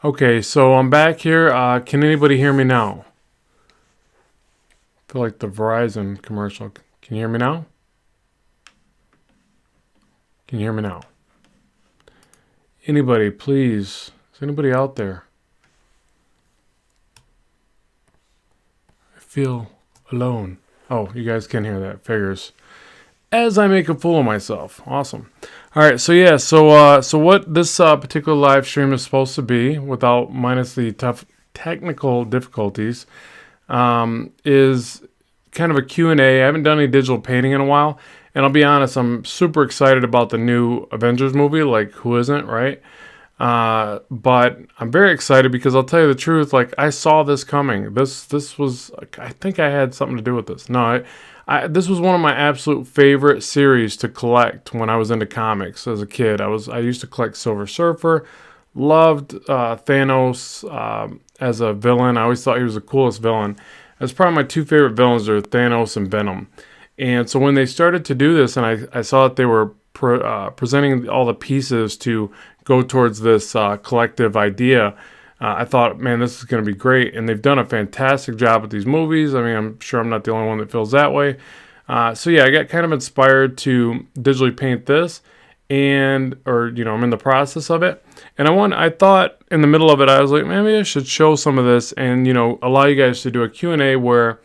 Okay, so I'm back here. Can anybody hear me now? I feel like the Verizon commercial. Can you hear me now? Can you hear me now? Anybody, please. Is anybody out there? I feel alone. Oh, you guys can hear that. Figures. As I make a fool of myself. Awesome. All right, so yeah, so what this particular live stream is supposed to be, without minus the tough technical difficulties, is kind of a Q&A. I haven't done any digital painting in a while, and I'll be honest, I'm super excited about the new Avengers movie. Like, who isn't, right? But I'm very excited because I'll tell you the truth. Like, I saw this coming. This was, I think I had something to do with this. No, this was one of my absolute favorite series to collect when I was into comics as a kid. I used to collect Silver Surfer. Loved Thanos as a villain. I always thought he was the coolest villain. That's probably my two favorite villains are Thanos and Venom. And so when they started to do this, and I saw that they were presenting all the pieces to go towards this collective idea, I thought, man, this is going to be great. And they've done a fantastic job with these movies. I mean, I'm sure I'm not the only one that feels that way. So yeah, I got kind of inspired to digitally paint this, and I'm in the process of it. And I thought in the middle of it, I was like, maybe I should show some of this and allow you guys to do a Q&A where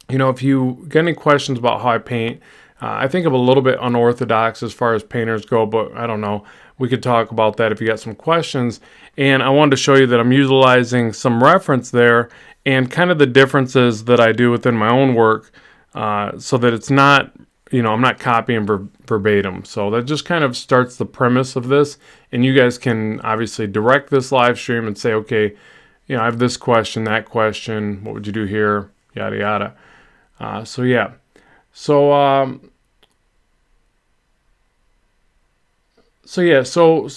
if you get any questions about how I paint. I think I'm a little bit unorthodox as far as painters go, but I don't know. We could talk about that if you got some questions. And I wanted to show you that I'm utilizing some reference there and kind of the differences that I do within my own work, so that it's not, I'm not copying verbatim. So that just kind of starts the premise of this. And you guys can obviously direct this live stream and say, okay, I have this question, that question. What would you do here? Yada, yada. So yeah. So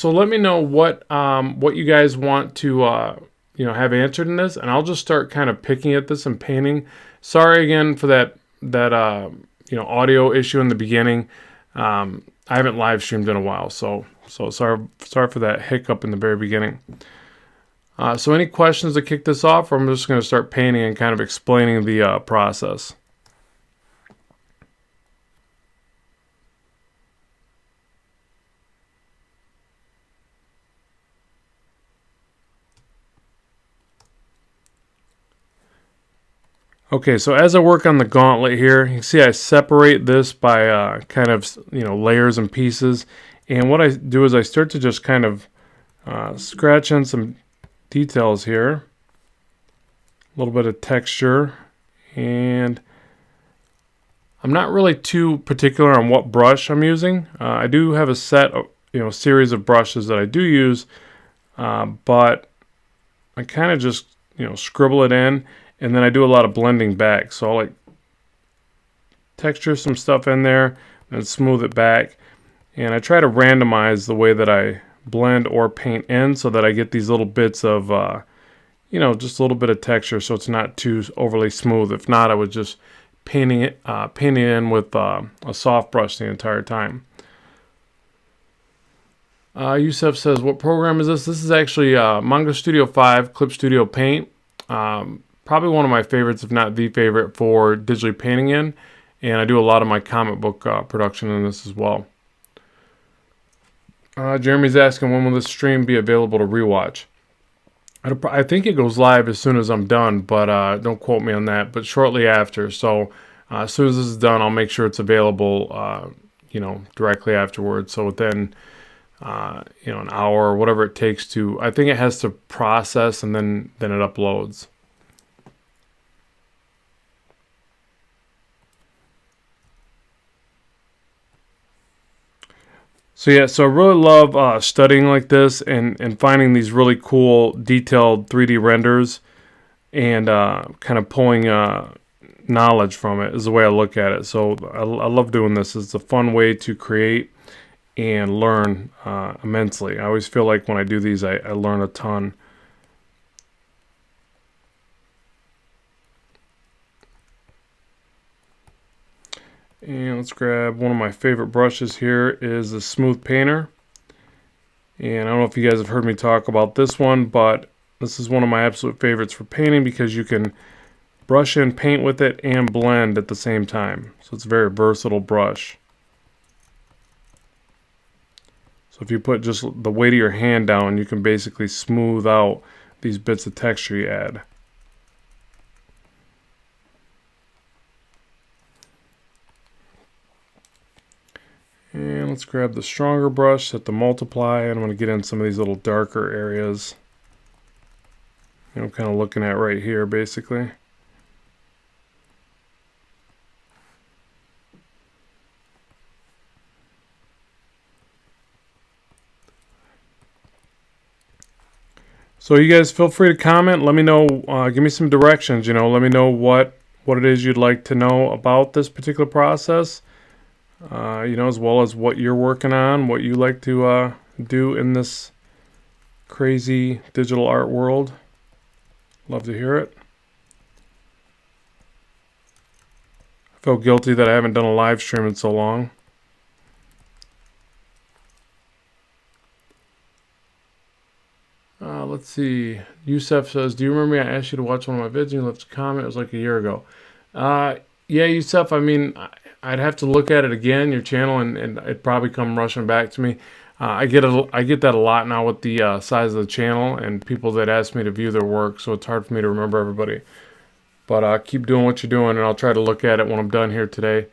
let me know what you guys want to have answered in this, and I'll just start kind of picking at this and painting. Sorry again for that audio issue in the beginning. I haven't live streamed in a while, so sorry for that hiccup in the very beginning. So any questions to kick this off, or I'm just going to start painting and kind of explaining the process. Okay, so as I work on the gauntlet here, you can see I separate this by kind of layers and pieces. And what I do is I start to just kind of scratch in some details here. A little bit of texture. And I'm not really too particular on what brush I'm using. I do have a set of, series of brushes that I do use. But I kind of just, scribble it in. And then I do a lot of blending back. So I'll like texture some stuff in there and smooth it back. And I try to randomize the way that I blend or paint in so that I get these little bits of, just a little bit of texture so it's not too overly smooth. If not, I would just painting it in with a soft brush the entire time. Yusef says, what program is this? This is actually Manga Studio 5 Clip Studio Paint. Probably one of my favorites, if not the favorite, for digitally painting in. And I do a lot of my comic book production in this as well. Jeremy's asking, when will this stream be available to rewatch? I think it goes live as soon as I'm done, but don't quote me on that. But shortly after. So as soon as this is done, I'll make sure it's available, directly afterwards. So within, an hour or whatever it takes to. I think it has to process and then it uploads. So yeah, so I really love studying like this and finding these really cool detailed 3D renders and kind of pulling knowledge from it is the way I look at it. So I love doing this. It's a fun way to create and learn immensely. I always feel like when I do these, I learn a ton. And let's grab one of my favorite brushes here is the Smooth Painter. And I don't know if you guys have heard me talk about this one, but this is one of my absolute favorites for painting because you can brush and paint with it and blend at the same time. So it's a very versatile brush. So if you put just the weight of your hand down, you can basically smooth out these bits of texture you add. And let's grab the stronger brush, set the multiply, and I'm going to get in some of these little darker areas. I'm kind of looking at right here, basically. So you guys feel free to comment. Let me know, give me some directions, let me know what it is you'd like to know about this particular process. As well as what you're working on, what you like to do in this crazy digital art world. Love to hear it. I feel guilty that I haven't done a live stream in so long. Let's see. Yusef says, do you remember me? I asked you to watch one of my videos and you left a comment. It was like a year ago. Yeah, Yusef, I mean, I'd have to look at it again, your channel, and it'd probably come rushing back to me. I get that a lot now with the size of the channel and people that ask me to view their work, so it's hard for me to remember everybody. But keep doing what you're doing, and I'll try to look at it when I'm done here today.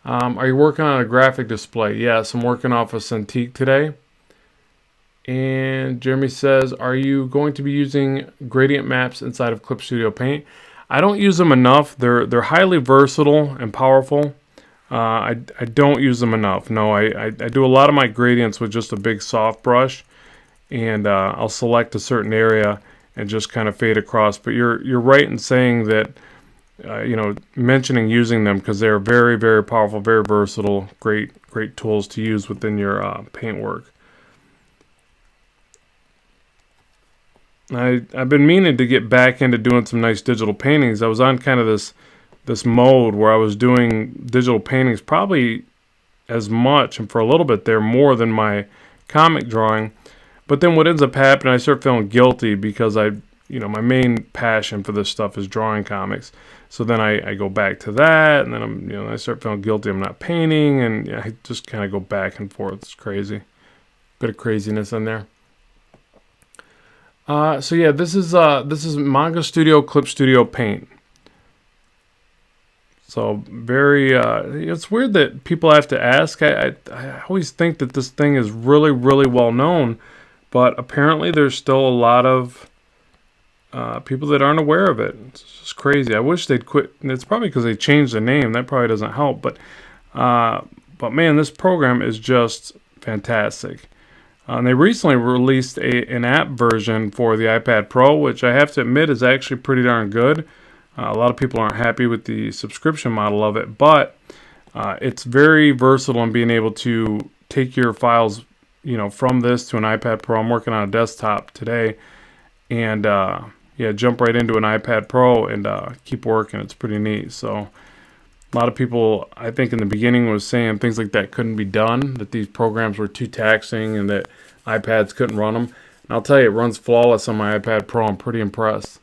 Are you working on a graphic display? Yes, I'm working off of Cintiq today. And Jeremy says, are you going to be using gradient maps inside of Clip Studio Paint? I don't use them enough. They're highly versatile and powerful. I don't use them enough. No, I do a lot of my gradients with just a big soft brush, and I'll select a certain area and just kind of fade across. But you're right in saying that, mentioning using them, because they're very, very powerful, very versatile, great tools to use within your paint work. I've been meaning to get back into doing some nice digital paintings. I was on kind of this mode where I was doing digital paintings probably as much, and for a little bit there, more than my comic drawing. But then what ends up happening, I start feeling guilty because my main passion for this stuff is drawing comics. So then I go back to that, and then I start feeling guilty I'm not painting, and I just kind of go back and forth. It's crazy. Bit of craziness in there. So yeah, this is Manga Studio Clip Studio Paint. So very, it's weird that people have to ask. I always think that this thing is really, really well known, but apparently there's still a lot of people that aren't aware of it. It's just crazy. I wish they'd quit. It's probably because they changed the name. That probably doesn't help. But man, this program is just fantastic. And they recently released an app version for the iPad Pro, which I have to admit is actually pretty darn good. A lot of people aren't happy with the subscription model of it, but it's very versatile in being able to take your files, from this to an iPad Pro. I'm working on a desktop today, and jump right into an iPad Pro and keep working. It's pretty neat. So a lot of people, I think in the beginning, was saying things like that couldn't be done, that these programs were too taxing and that iPads couldn't run them. And I'll tell you, it runs flawless on my iPad Pro. I'm pretty impressed.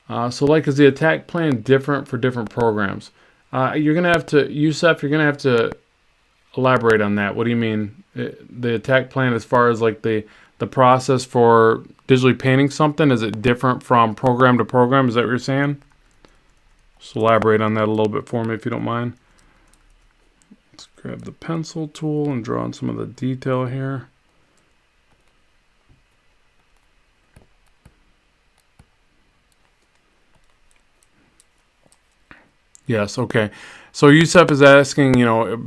Is the attack plan different for different programs? You're going to have to, Yusef, you're going to have to elaborate on that. What do you mean? The attack plan as far as like the process for digitally painting something, is it different from program to program? Is that what you're saying? Just elaborate on that a little bit for me if you don't mind. Let's grab the pencil tool and draw on some of the detail here. Yes, okay. So Yusef is asking,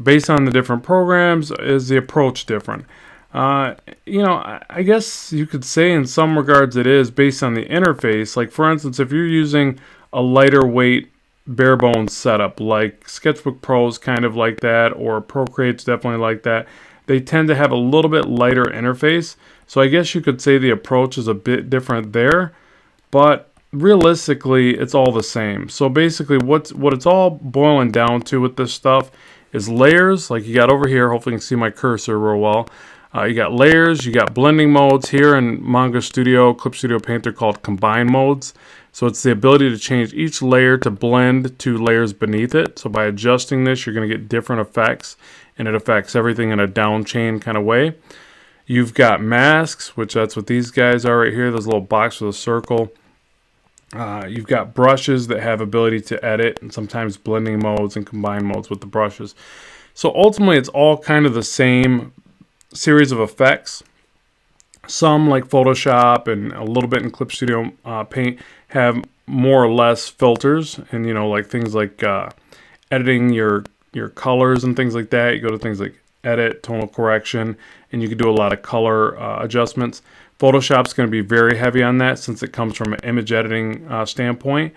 based on the different programs, is the approach different? I guess you could say in some regards it is based on the interface. Like, for instance, if you're using a lighter weight bare bones setup, like Sketchbook Pro is kind of like that, or Procreate's definitely like that, they tend to have a little bit lighter interface. So I guess you could say the approach is a bit different there, but realistically, it's all the same. So basically, what it's all boiling down to with this stuff is layers, like you got over here. Hopefully you can see my cursor real well. You got layers, you got blending modes here in Manga Studio, Clip Studio Paint. They're called combine modes. So it's the ability to change each layer to blend to layers beneath it. So by adjusting this, you're going to get different effects, and it affects everything in a down chain kind of way. You've got masks, which that's what these guys are right here, this little box with a circle. You've got brushes that have ability to edit, and sometimes blending modes and combine modes with the brushes. So ultimately, it's all kind of the same series of effects. Some, like Photoshop and a little bit in Clip Studio Paint, have more or less filters, and like things like editing your colors and things like that. You go to things like edit, tonal correction, and you can do a lot of color adjustments. Photoshop's going to be very heavy on that since it comes from an image editing standpoint,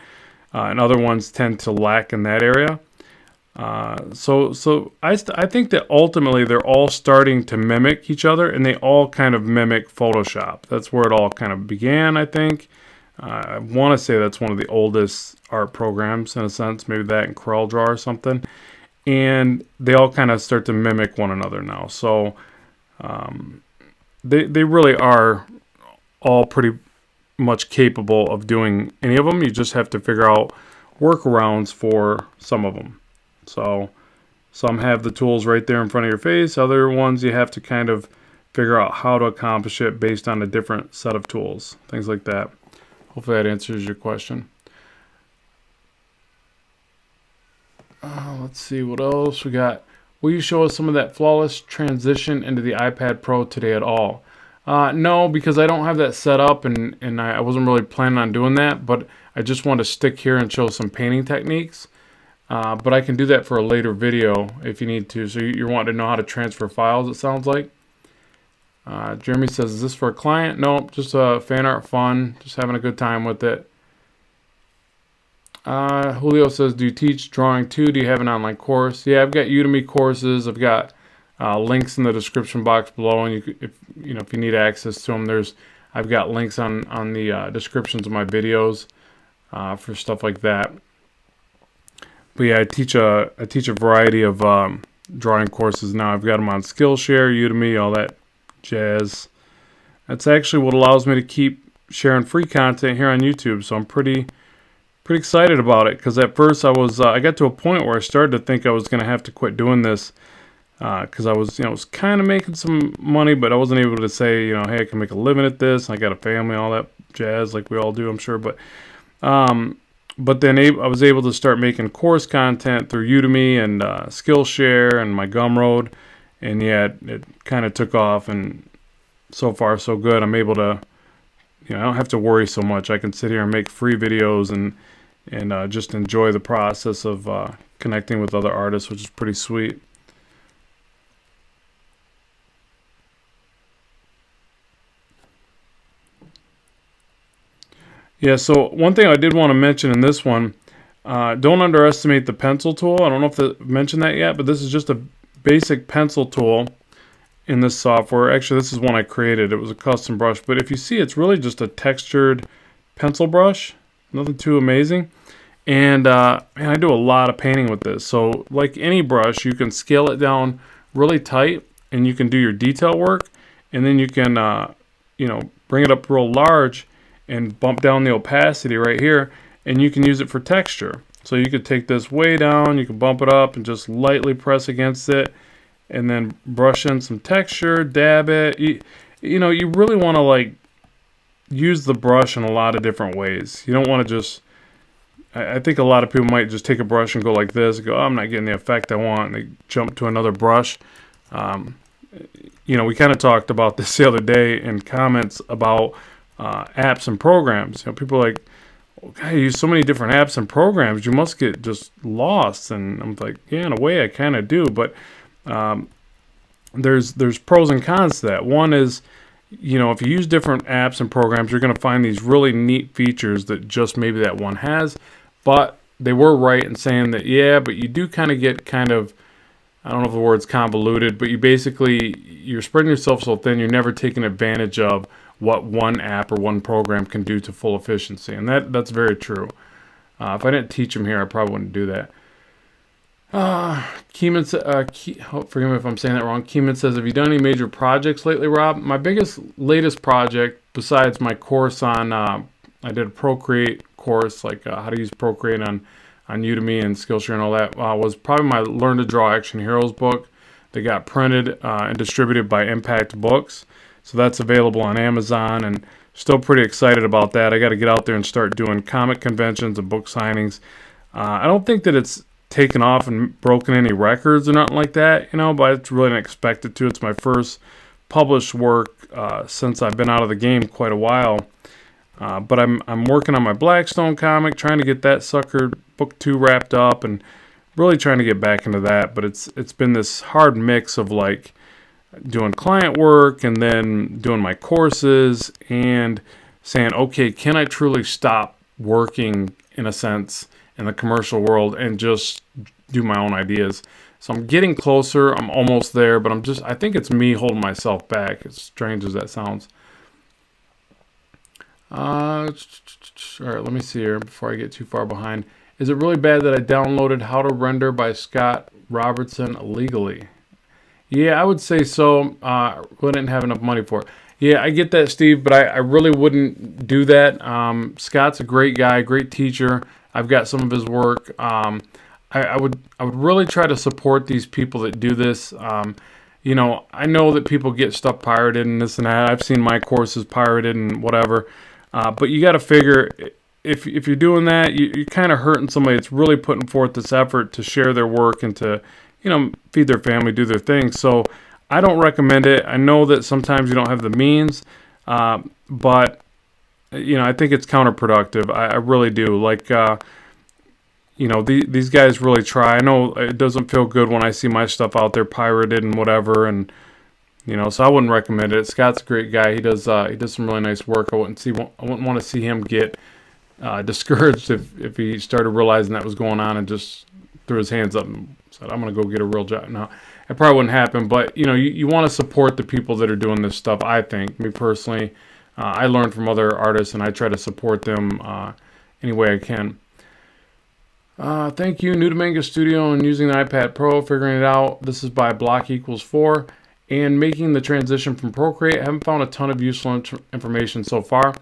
and other ones tend to lack in that area. So I think that ultimately they're all starting to mimic each other, and they all kind of mimic Photoshop. That's where it all kind of began, I think. I want to say that's one of the oldest art programs in a sense, maybe that and CorelDRAW or something. And they all kind of start to mimic one another now. So they really are all pretty much capable of doing any of them. You just have to figure out workarounds for some of them. So some have the tools right there in front of your face. Other ones you have to kind of figure out how to accomplish it based on a different set of tools. Things like that. Hopefully that answers your question. Let's see what else we got. Will you show us some of that flawless transition into the iPad Pro today at all? No, because I don't have that set up, and I wasn't really planning on doing that, but I just want to stick here and show some painting techniques. But I can do that for a later video if you need to. So you're wanting to know how to transfer files, it sounds like. Jeremy says, is this for a client? Nope, just fan art fun, just having a good time with it. Julio says, do you teach drawing too? Do you have an online course? Yeah, I've got Udemy courses. I've got links in the description box below, and if you need access to them, I've got links on the descriptions of my videos for stuff like that. But yeah, I teach a variety of drawing courses now. I've got them on Skillshare, Udemy, all that jazz. That's actually what allows me to keep sharing free content here on YouTube. So I'm pretty excited about it, because at first I got to a point where I started to think I was going to have to quit doing this, because I was kind of making some money, but I wasn't able to say hey, I can make a living at this. I got a family, all that jazz, like we all do, I'm sure. But then I was able to start making course content through Udemy and Skillshare and my Gumroad, and yeah, it kind of took off, and so far so good. I'm able to, I don't have to worry so much. I can sit here and make free videos and just enjoy the process of connecting with other artists, which is pretty sweet. Yeah, so one thing I did want to mention in this one, don't underestimate the pencil tool. I don't know if I mentioned that yet, but this is just a basic pencil tool in this software. Actually, this is one I created. It was a custom brush, but if you see, it's really just a textured pencil brush. Nothing too amazing. And I do a lot of painting with this. So like any brush, you can scale it down really tight, and you can do your detail work, and then you can bring it up real large and bump down the opacity right here, and you can use it for texture. So you could take this way down, you can bump it up and just lightly press against it, and then brush in some texture, dab it. You really want to use the brush in a lot of different ways. You don't want to just, I think a lot of people might just take a brush and go like this and go, oh, I'm not getting the effect I want, and they jump to another brush. We kind of talked about this the other day in comments about apps and programs. People are like, okay, you use so many different apps and programs, you must get just lost. And I'm like, yeah, in a way I kind of do, but there's pros and cons to that. One is, if you use different apps and programs, you're going to find these really neat features that just maybe that one has. But they were right in saying that, yeah, but you do kind of get I don't know if the word's convoluted, but you're spreading yourself so thin, you're never taking advantage of what one app or one program can do to full efficiency. And that's very true. If I didn't teach them here, I probably wouldn't do that. Keeman, forgive me if I'm saying that wrong. Keeman says, have you done any major projects lately, Rob? My latest project, besides my course on, I did a Procreate course, like how to use Procreate on Udemy and Skillshare and all that, was probably my Learn to Draw Action Heroes book that got printed and distributed by Impact Books. So that's available on Amazon, and still pretty excited about that. I got to get out there and start doing comic conventions and book signings. I don't think that it's taken off and broken any records or nothing like that, but it's really not expected to. It's my first published work since I've been out of the game quite a while. But I'm working on my Blackstone comic, trying to get that sucker book 2 wrapped up, and really trying to get back into that. But it's been this hard mix of like doing client work and then doing my courses and saying, okay, can I truly stop working in a sense in the commercial world and just do my own ideas? So I'm getting closer. I'm almost there, but I think it's me holding myself back, as strange as that sounds. All right, let me see here before I get too far behind. Is it really bad that I downloaded How to Render by Scott Robertson illegally? Yeah, I would say so. We didn't have enough money for it. Yeah, I get that, Steve, but I really wouldn't do that. Scott's a great guy, great teacher. I've got some of his work. I would really try to support these people that do this. I know that people get stuff pirated and this and that. I've seen my courses pirated and whatever. But you got to figure, if you're doing that, you're kind of hurting somebody that's really putting forth this effort to share their work and to, feed their family, do their thing. So I don't recommend it. I know that sometimes you don't have the means, but I think it's counterproductive. I really do. Like, these guys really try. I know it doesn't feel good when I see my stuff out there pirated and whatever, and so I wouldn't recommend it. Scott's a great guy. He does some really nice work. I wouldn't want to see him get discouraged if he started realizing that was going on and just threw his hands up and said, I'm going to go get a real job. No, it probably wouldn't happen, but you want to support the people that are doing this stuff. I think, me personally, I learn from other artists and I try to support them any way I can. Thank you, New to Manga Studio, and using the iPad Pro, figuring it out. This is by Block Equals 4. And making the transition from Procreate. I haven't found a ton of useful information so far.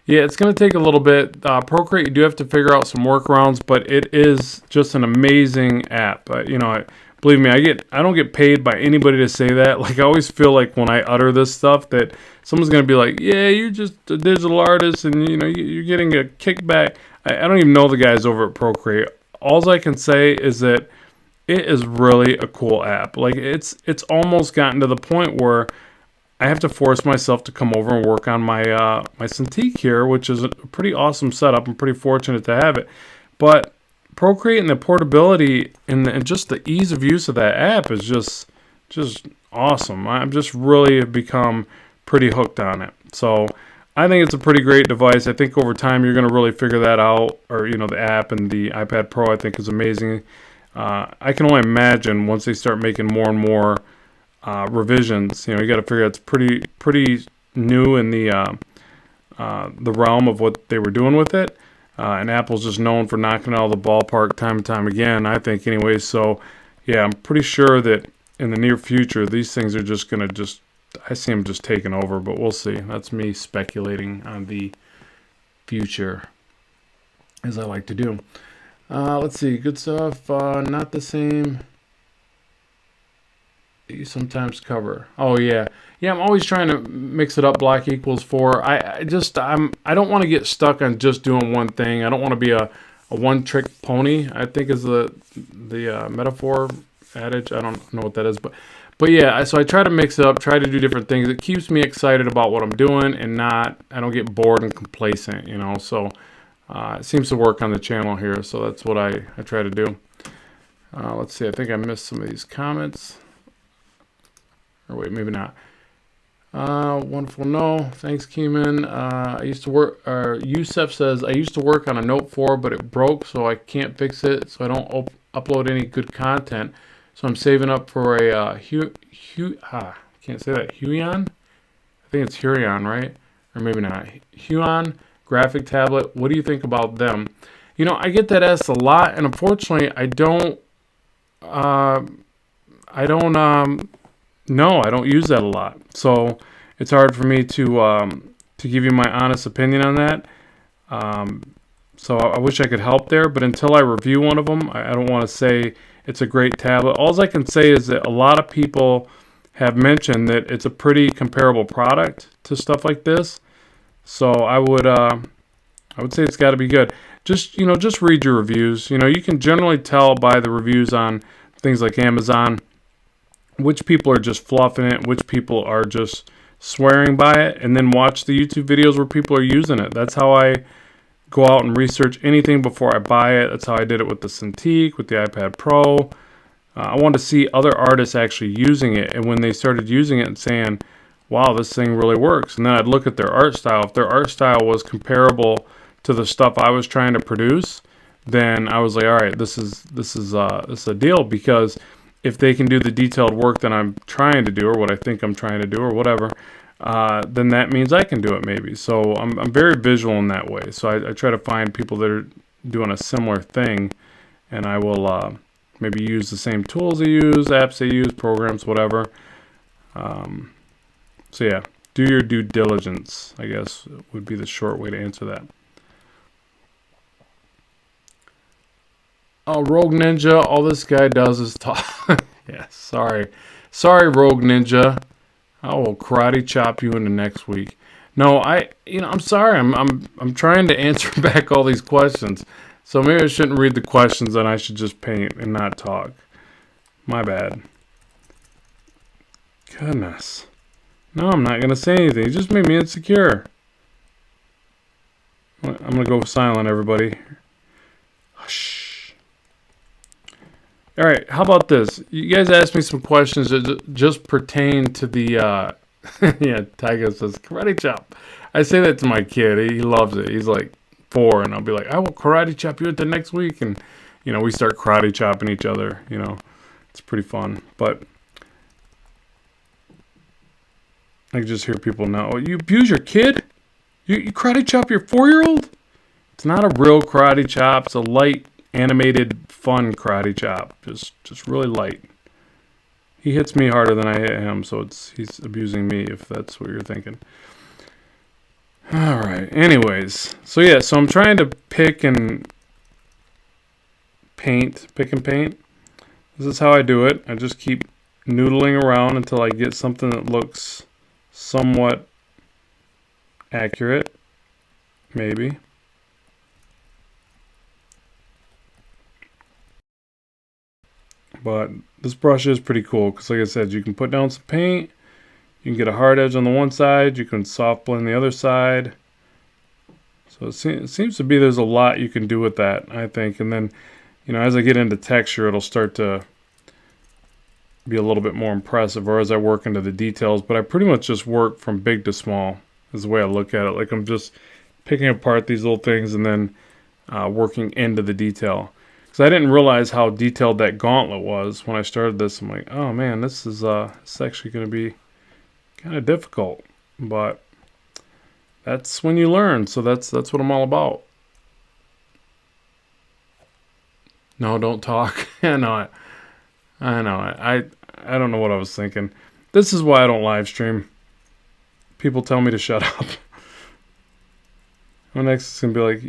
Yeah, it's going to take a little bit. Procreate, you do have to figure out some workarounds, but it is just an amazing app. Believe me, I don't get paid by anybody to say that. Like, I always feel like when I utter this stuff that someone's going to be like, yeah, you're just a digital artist and, you're getting a kickback. I don't even know the guys over at Procreate. All I can say is that it is really a cool app. Like, it's almost gotten to the point where I have to force myself to come over and work on my my Cintiq here, which is a pretty awesome setup. I'm pretty fortunate to have it. But Procreate and the portability and just the ease of use of that app is just awesome. I've just really become pretty hooked on it. So I think it's a pretty great device. I think over time you're going to really figure that out. Or the app and the iPad Pro I think is amazing. I can only imagine once they start making more and more revisions. You got to figure it's pretty new in the realm of what they were doing with it. And Apple's just known for knocking it out of the ballpark time and time again, I think anyway. So, yeah, I'm pretty sure that in the near future, these things are just going to I see them just taking over, but we'll see. That's me speculating on the future, as I like to do. Let's see, good stuff. Not the same. You sometimes cover. Oh yeah, I'm always trying to mix it up. Block Equals 4. I don't want to get stuck on just doing one thing. I don't want to be a one-trick pony, I think is the metaphor adage. I don't know what that is, but yeah. So I try to mix it up, try to do different things. It keeps me excited about what I'm doing, and I don't get bored and complacent. So. It seems to work on the channel here, so that's what I try to do. Let's see, I think I missed some of these comments. Or wait, maybe not. Wonderful, no. Thanks, Keeman. I used to work, Yusef says, I used to work on a Note 4, but it broke, so I can't fix it, so I don't upload any good content. So I'm saving up for a can't say that, Huion? I think it's Huion, right? Or maybe not. Huion graphic tablet. What do you think about them? I get that asked a lot, and unfortunately, I don't I don't no, I don't use that a lot. So it's hard for me to give you my honest opinion on that. Um, so I wish I could help there, but until I review one of them, I don't want to say it's a great tablet. All I can say is that a lot of people have mentioned that it's a pretty comparable product to stuff like this. So I would say it's got to be good. Just read your reviews. You can generally tell by the reviews on things like Amazon which people are just fluffing it, which people are just swearing by it, and then watch the YouTube videos where people are using it. That's how I go out and research anything before I buy it. That's how I did it with the Cintiq, with the iPad Pro. I wanted to see other artists actually using it, and when they started using it and saying, wow, this thing really works, and then I'd look at their art style. If their art style was comparable to the stuff I was trying to produce, then I was like, all right, this is a deal, because if they can do the detailed work that I'm trying to do, or what I think I'm trying to do, or whatever, then that means I can do it maybe. So I'm very visual in that way. So I try to find people that are doing a similar thing, and I will maybe use the same tools they use, apps they use, programs, whatever. So yeah, do your due diligence, I guess, would be the short way to answer that. Oh, Rogue Ninja, all this guy does is talk. Yeah, sorry. Sorry, Rogue Ninja. I will karate chop you into next week. No, I'm sorry. I'm trying to answer back all these questions. So maybe I shouldn't read the questions and I should just paint and not talk. My bad. Goodness. No, I'm not going to say anything. You just made me insecure. I'm going to go silent, everybody. Hush. All right, how about this? You guys asked me some questions that just pertain to the, yeah, Tyga says, karate chop. I say that to my kid. He loves it. He's like 4, and I'll be like, I will karate chop you into next week. And, we start karate chopping each other, It's pretty fun. But I can just hear people now, oh, you abuse your kid? You karate chop your 4-year-old? It's not a real karate chop. It's a light, animated, fun karate chop. Just really light. He hits me harder than I hit him, so he's abusing me, if that's what you're thinking. All right. Anyways, so I'm trying to pick and paint. This is how I do it. I just keep noodling around until I get something that looks somewhat accurate, maybe. But this brush is pretty cool because, like I said, you can put down some paint. You can get a hard edge on the one side. You can soft blend the other side. So it seems to be there's a lot you can do with that, I think. And then, as I get into texture, it'll start to be a little bit more impressive, or as I work into the details. But I pretty much just work from big to small is the way I look at it. Like I'm just picking apart these little things and then working into the detail. Because I didn't realize how detailed that gauntlet was when I started this. I'm like, oh man, this is actually going to be kind of difficult. But that's when you learn. So that's what I'm all about. No, don't talk. I know it. I don't know what I was thinking. This is why I don't live stream. People tell me to shut up. My next is going to be like,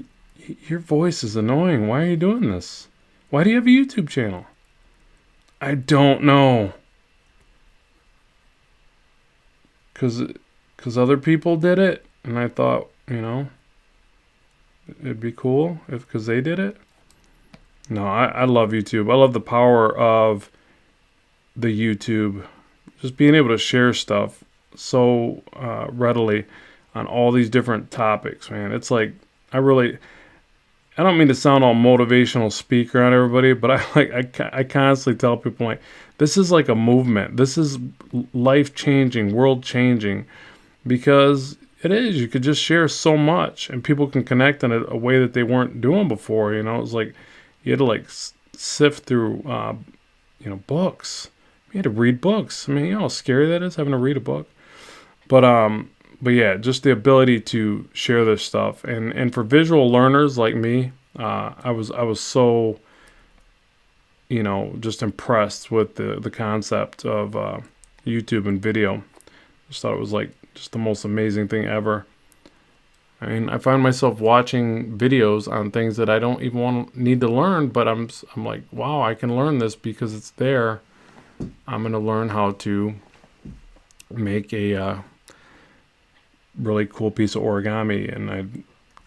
your voice is annoying. Why are you doing this? Why do you have a YouTube channel? I don't know. Because other people did it, and I thought, it'd be cool because they did it. No, I love YouTube. I love the power of the YouTube. Just being able to share stuff so readily on all these different topics, man. It's like, I don't mean to sound all motivational speaker on everybody, but I constantly tell people, like, this is like a movement. This is life-changing, world-changing, because it is. You could just share so much, and people can connect in a way that they weren't doing before. It was like you had to sift through, books. You had to read books. I mean, how scary that is, having to read a book. But yeah, just the ability to share this stuff, and for visual learners like me, I was so just impressed with the concept of YouTube and video. Just thought it was like just the most amazing thing ever. I mean, I find myself watching videos on things that I don't even need to learn, but I'm like, wow, I can learn this because it's there. I'm going to learn how to make a really cool piece of origami, and I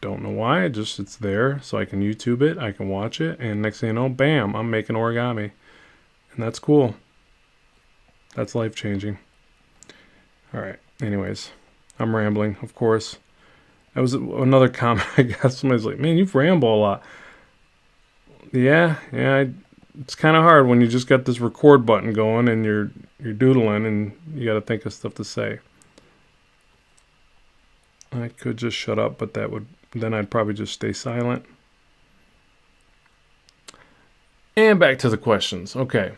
don't know why. It's there, so I can YouTube it, I can watch it, and next thing you know, bam, I'm making origami, and that's cool. That's life changing. All right. Anyways, I'm rambling, of course. That was another comment I got. Somebody's like, "Man, you ramble a lot." Yeah. It's kind of hard when you just got this record button going and you're doodling and you got to think of stuff to say. I could just shut up, but then I'd probably just stay silent. And back to the questions. Okay.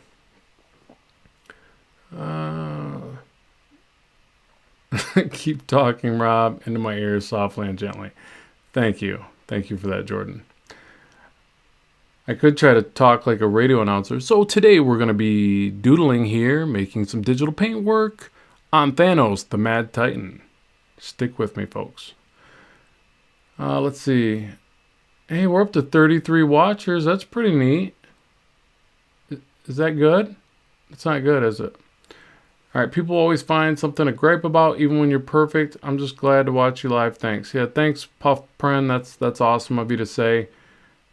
Keep talking, Rob, into my ears softly and gently. Thank you. Thank you for that, Jordan. I could try to talk like a radio announcer. So today we're going to be doodling here, making some digital paint work on Thanos, the Mad Titan. Stick with me, folks. Let's see. Hey, we're up to 33 watchers. That's pretty neat. Is that good? It's not good, is it? All right, people always find something to gripe about, even when you're perfect. I'm just glad to watch you live. Thanks. Yeah, thanks, Puff Pren. That's awesome of you to say.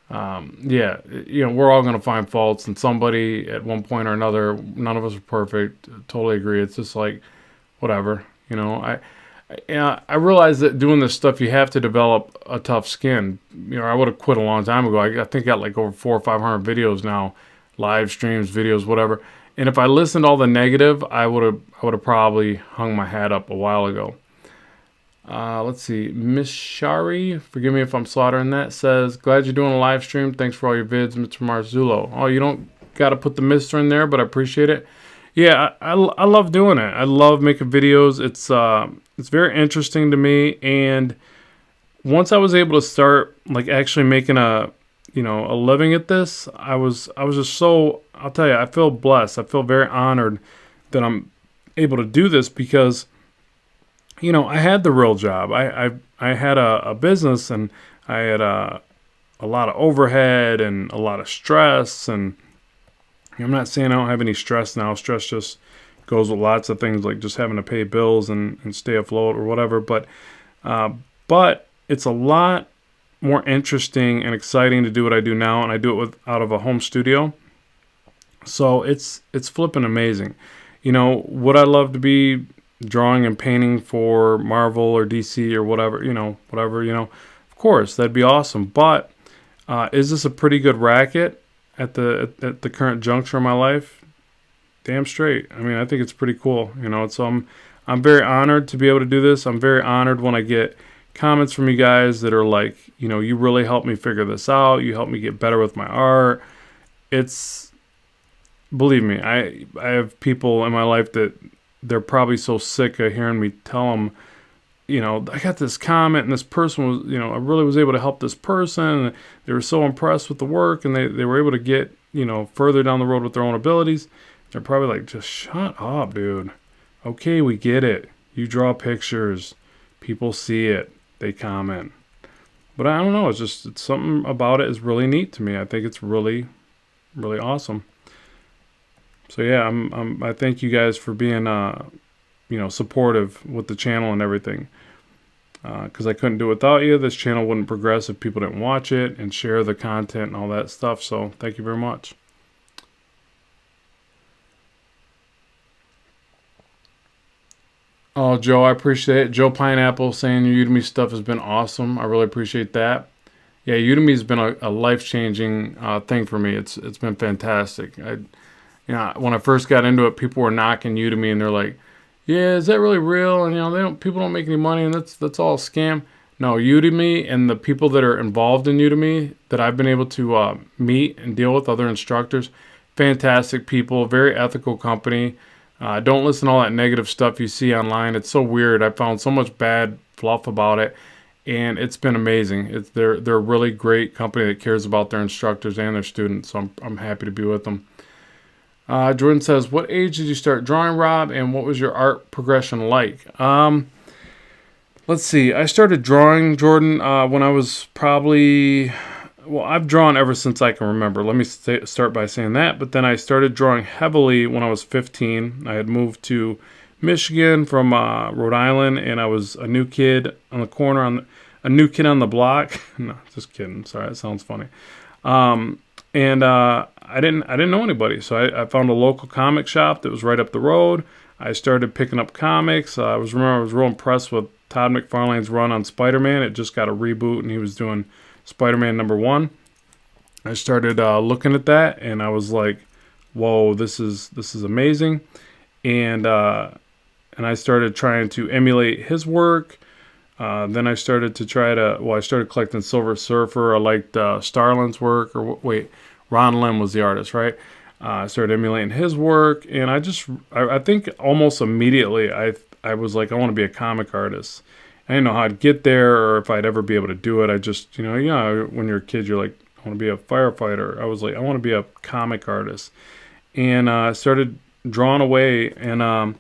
Yeah, we're all gonna find faults, and somebody at one point or another. None of us are perfect. Totally agree. It's just like, whatever. I realize that doing this stuff, you have to develop a tough skin. I would have quit a long time ago. I think I got like over 400 or 500 videos now, live streams, videos, whatever. And if I listened to all the negative, I would have probably hung my hat up a while ago. Let's see. Miss Shari, forgive me if I'm slaughtering that, says, glad you're doing a live stream. Thanks for all your vids, Mr. Marzullo. Oh, you don't got to put the Mr. in there, but I appreciate it. Yeah, I love doing it. I love making videos. It's very interesting to me. And once I was able to start like actually making a living at this, I was just so, I'll tell you, I feel blessed. I feel very honored that I'm able to do this because, I had the real job. I had a business, and I had a lot of overhead and a lot of stress. And I'm not saying I don't have any stress now. Stress just goes with lots of things, like just having to pay bills and stay afloat or whatever. But it's a lot more interesting and exciting to do what I do now, and I do it out of a home studio. So it's flipping amazing. Would I love to be drawing and painting for Marvel or DC or whatever, of course, that'd be awesome. But is this a pretty good racket at the current juncture of my life? Damn straight. I mean, I think it's pretty cool, so I'm very honored to be able to do this. I'm very honored when I get comments from you guys that are like, you really helped me figure this out. You helped me get better with my art. Believe me, I have people in my life that they're probably so sick of hearing me tell them, I got this comment and this person was, I really was able to help this person. And they were so impressed with the work, and they were able to get, further down the road with their own abilities. They're probably like, just shut up, dude. Okay, we get it. You draw pictures. People see it. They comment. But I don't know. It's something about it is really neat to me. I think it's really, really awesome. So yeah, I thank you guys for being, supportive with the channel and everything. Because I couldn't do it without you. This channel wouldn't progress if people didn't watch it and share the content and all that stuff. So thank you very much. Oh, Joe, I appreciate it. Joe Pineapple saying your Udemy stuff has been awesome. I really appreciate that. Yeah, Udemy has been a life-changing thing for me. It's been fantastic. When I first got into it, people were knocking Udemy, and they're like, "Yeah, is that really real?" And people don't make any money, and that's all a scam. No, Udemy and the people that are involved in Udemy that I've been able to meet and deal with, other instructors, fantastic people, very ethical company. Don't listen to all that negative stuff you see online. It's so weird. I found so much bad fluff about it. and it's been amazing. They're a really great company that cares about their instructors and their students, so I'm happy to be with them. Jordan says, what age did you start drawing, Rob, and what was your art progression like? Let's see. I started drawing, Jordan, when I was probably... Well, I've drawn ever since I can remember. Let me start by saying that. But then I started drawing heavily when I was 15. I had moved to Michigan from Rhode Island, and I was a new kid on the corner, a new kid on the block. No, just kidding. Sorry, that sounds funny. And I didn't know anybody, so I found a local comic shop that was right up the road. I started picking up comics. I was real impressed with Todd McFarlane's run on Spider-Man. It just got a reboot, and he was doing Spider-Man #1. I started looking at that, and I was like, "Whoa, this is amazing!" And I started trying to emulate his work. Then I started to I started collecting Silver Surfer. I liked Starlin's work, Ron Lim was the artist, right? I started emulating his work, and I think almost immediately I was like, I want to be a comic artist. I didn't know how I'd get there or if I'd ever be able to do it. I just, when you're a kid, you're like, I want to be a firefighter. I was like, I want to be a comic artist. And I started drawing away, and I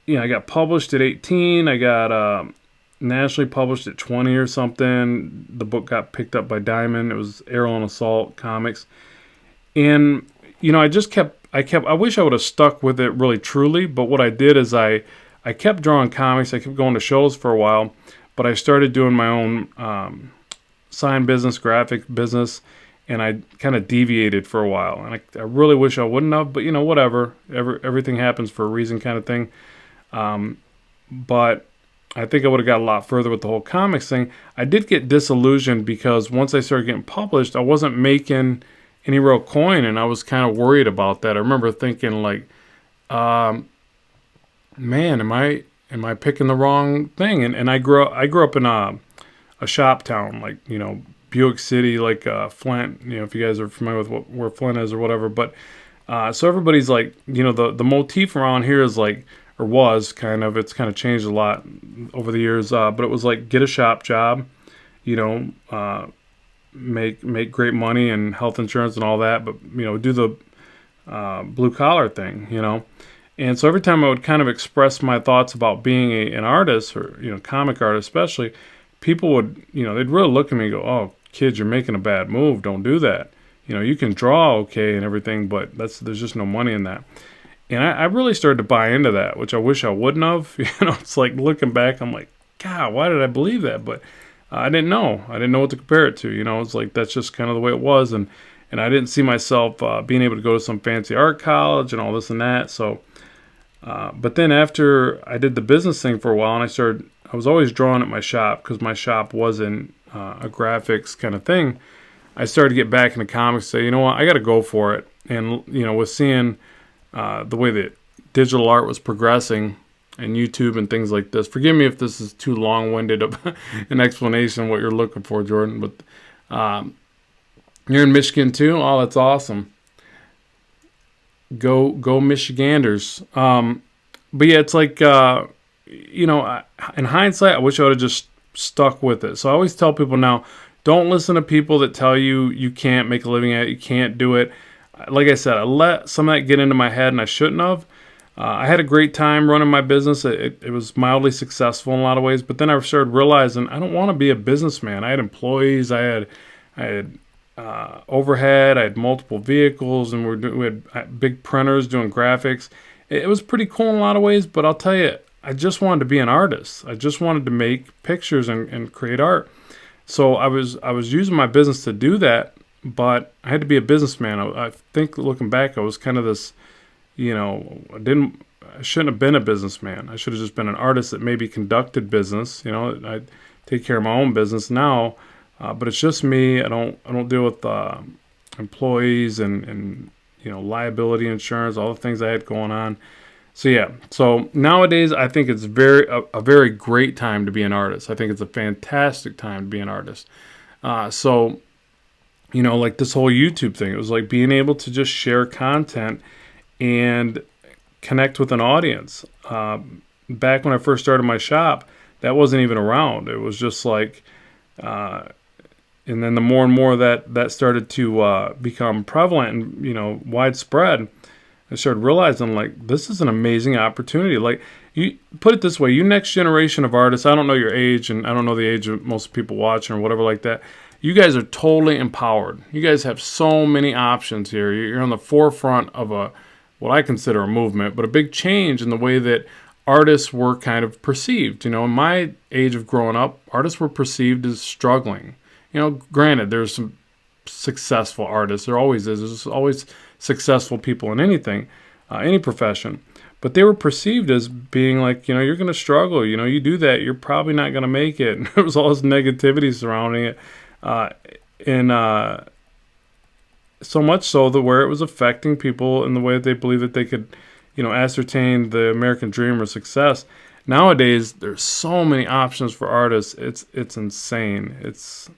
got published at 18. I got nationally published at 20 or something. The book got picked up by Diamond. It was Arrow and Assault Comics. And, I wish I would have stuck with it really truly, but what I did is I kept drawing comics. I kept going to shows for a while, but I started doing my own sign business, graphic business, and I kind of deviated for a while. And I really wish I wouldn't have, but whatever. Everything happens for a reason kind of thing. But I think I would have got a lot further with the whole comics thing. I did get disillusioned because once I started getting published, I wasn't making any real coin, and I was kind of worried about that. I remember thinking like, man, am I picking the wrong thing? And I grew up in a shop town, like Buick City, like Flint. If you guys are familiar with where Flint is or whatever. But so everybody's like, the motif around here is like, or was kind of, it's kind of changed a lot over the years. But it was like, get a shop job, make great money and health insurance and all that, but do the blue collar thing, And so every time I would kind of express my thoughts about being an artist, or comic artist especially, people would they'd really look at me and go, "Oh, kid, you're making a bad move. Don't do that. You can draw okay and everything, but there's just no money in that." And I really started to buy into that, which I wish I wouldn't have. It's like looking back, I'm like, God, why did I believe that? But I didn't know. I didn't know what to compare it to. It's like that's just kind of the way it was, and I didn't see myself being able to go to some fancy art college and all this and that. So, but then after I did the business thing for a while, and I was always drawing at my shop because my shop wasn't a graphics kind of thing. I started to get back into comics. Say, what, I got to go for it. And with seeing the way that digital art was progressing, and YouTube and things like this. Forgive me if this is too long-winded of an explanation of what you're looking for, Jordan. But you're in Michigan too? Oh, that's awesome. Go Michiganders. But yeah, it's like, in hindsight, I wish I would have just stuck with it. So I always tell people now, don't listen to people that tell you you can't make a living at it, you can't do it. Like I said, I let some of that get into my head, and I shouldn't have. I had a great time running my business. It was mildly successful in a lot of ways, but then I started realizing I don't want to be a businessman. I had employees, I had overhead, I had multiple vehicles, and we had big printers doing graphics. It was pretty cool in a lot of ways, but I'll tell you, I just wanted to be an artist. I just wanted to make pictures and create art. So I was using my business to do that, but I had to be a businessman. I think looking back, I was kind of this. I shouldn't have been a businessman. I should have just been an artist that maybe conducted business. I take care of my own business now, but it's just me. I don't deal with employees and liability insurance, all the things I had going on. So yeah. So nowadays, I think it's a very great time to be an artist. I think it's a fantastic time to be an artist. So like this whole YouTube thing, it was like being able to just share content and connect with an audience. Back when I first started my shop, that wasn't even around. It was just like, and then the more and more that started to become prevalent and, you know, widespread, I started realizing, like, this is an amazing opportunity. Like, you put it this way, you next generation of artists, I don't know your age, and I don't know the age of most people watching or whatever like that. You guys are totally empowered. You guys have so many options here. You're on the forefront of what I consider a movement, but a big change in the way that artists were kind of perceived. You know, in my age of growing up, artists were perceived as struggling. You know, granted, there's some successful artists. There always is. There's always successful people in anything, any profession. But they were perceived as being like, you know, you're going to struggle. You know, you do that, you're probably not going to make it. And there was all this negativity surrounding it. And so much so that where it was affecting people in the way that they believed that they could, you know, ascertain the American dream or success. Nowadays, there's so many options for artists. It's insane. It's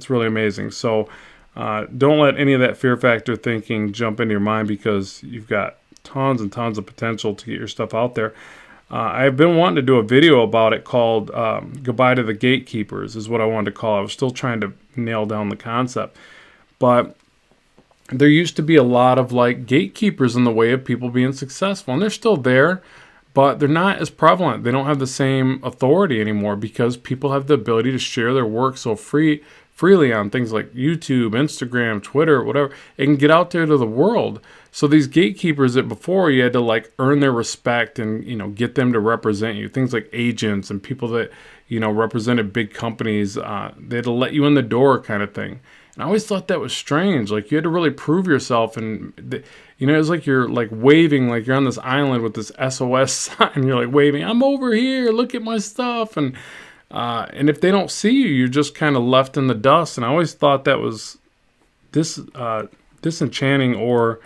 really amazing. So don't let any of that fear factor thinking jump into your mind, because you've got tons and tons of potential to get your stuff out there. I've been wanting to do a video about it called Goodbye to the Gatekeepers is what I wanted to call it. I was still trying to nail down the concept. But there used to be a lot of like gatekeepers in the way of people being successful. And they're still there, but they're not as prevalent. They don't have the same authority anymore because people have the ability to share their work so freely on things like YouTube, Instagram, Twitter, whatever. It can get out there to the world. So these gatekeepers that before you had to like earn their respect and, you know, get them to represent you. Things like agents and people that, you know, represented big companies. They had to let you in the door kind of thing. And I always thought that was strange. Like you had to really prove yourself. And, you know, it was like you're like waving, like you're on this island with this SOS sign. You're like waving, I'm over here, look at my stuff. And if they don't see you, you're just kind of left in the dust. And I always thought that was disenchanting or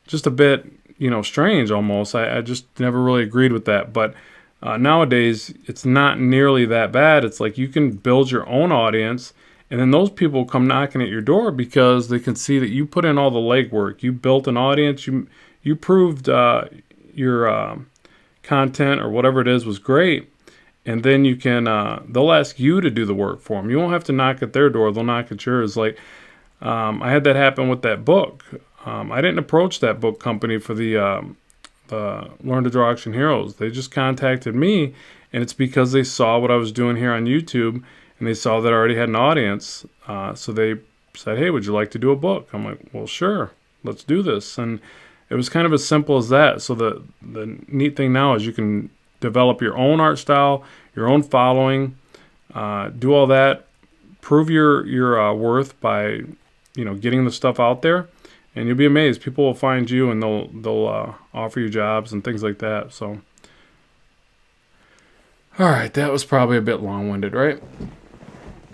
just a bit, you know, strange almost. I just never really agreed with that. But nowadays, it's not nearly that bad. It's like you can build your own audience, and then those people come knocking at your door because they can see that you put in all the legwork. You built an audience. You proved your content or whatever it is was great. And then you can, they'll ask you to do the work for them. You won't have to knock at their door. They'll knock at yours. Like, I had that happen with that book. I didn't approach that book company for the Learn to Draw Action Heroes. They just contacted me, and it's because they saw what I was doing here on YouTube, and they saw that I already had an audience. So they said, hey, would you like to do a book? I'm like, well, sure. Let's do this. And it was kind of as simple as that. So the neat thing now is you can develop your own art style, your own following, do all that, prove your worth by, you know, getting the stuff out there, and you'll be amazed. People will find you and they'll offer you jobs and things like that. So, all right, that was probably a bit long-winded, right?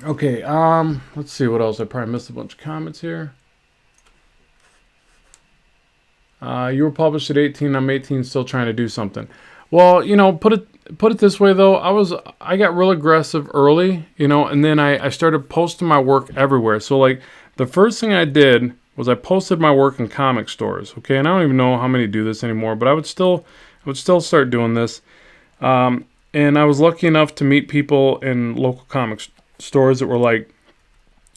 Okay, let's see what else. I probably missed a bunch of comments here. You were published at 18. I'm 18, still trying to do something. Well, you know, put it this way though. I got real aggressive early, you know, and then I started posting my work everywhere. So like the first thing I did was I posted my work in comic stores. Okay, and I don't even know how many do this anymore, but I would still start doing this. And I was lucky enough to meet people in local comic stores that were like,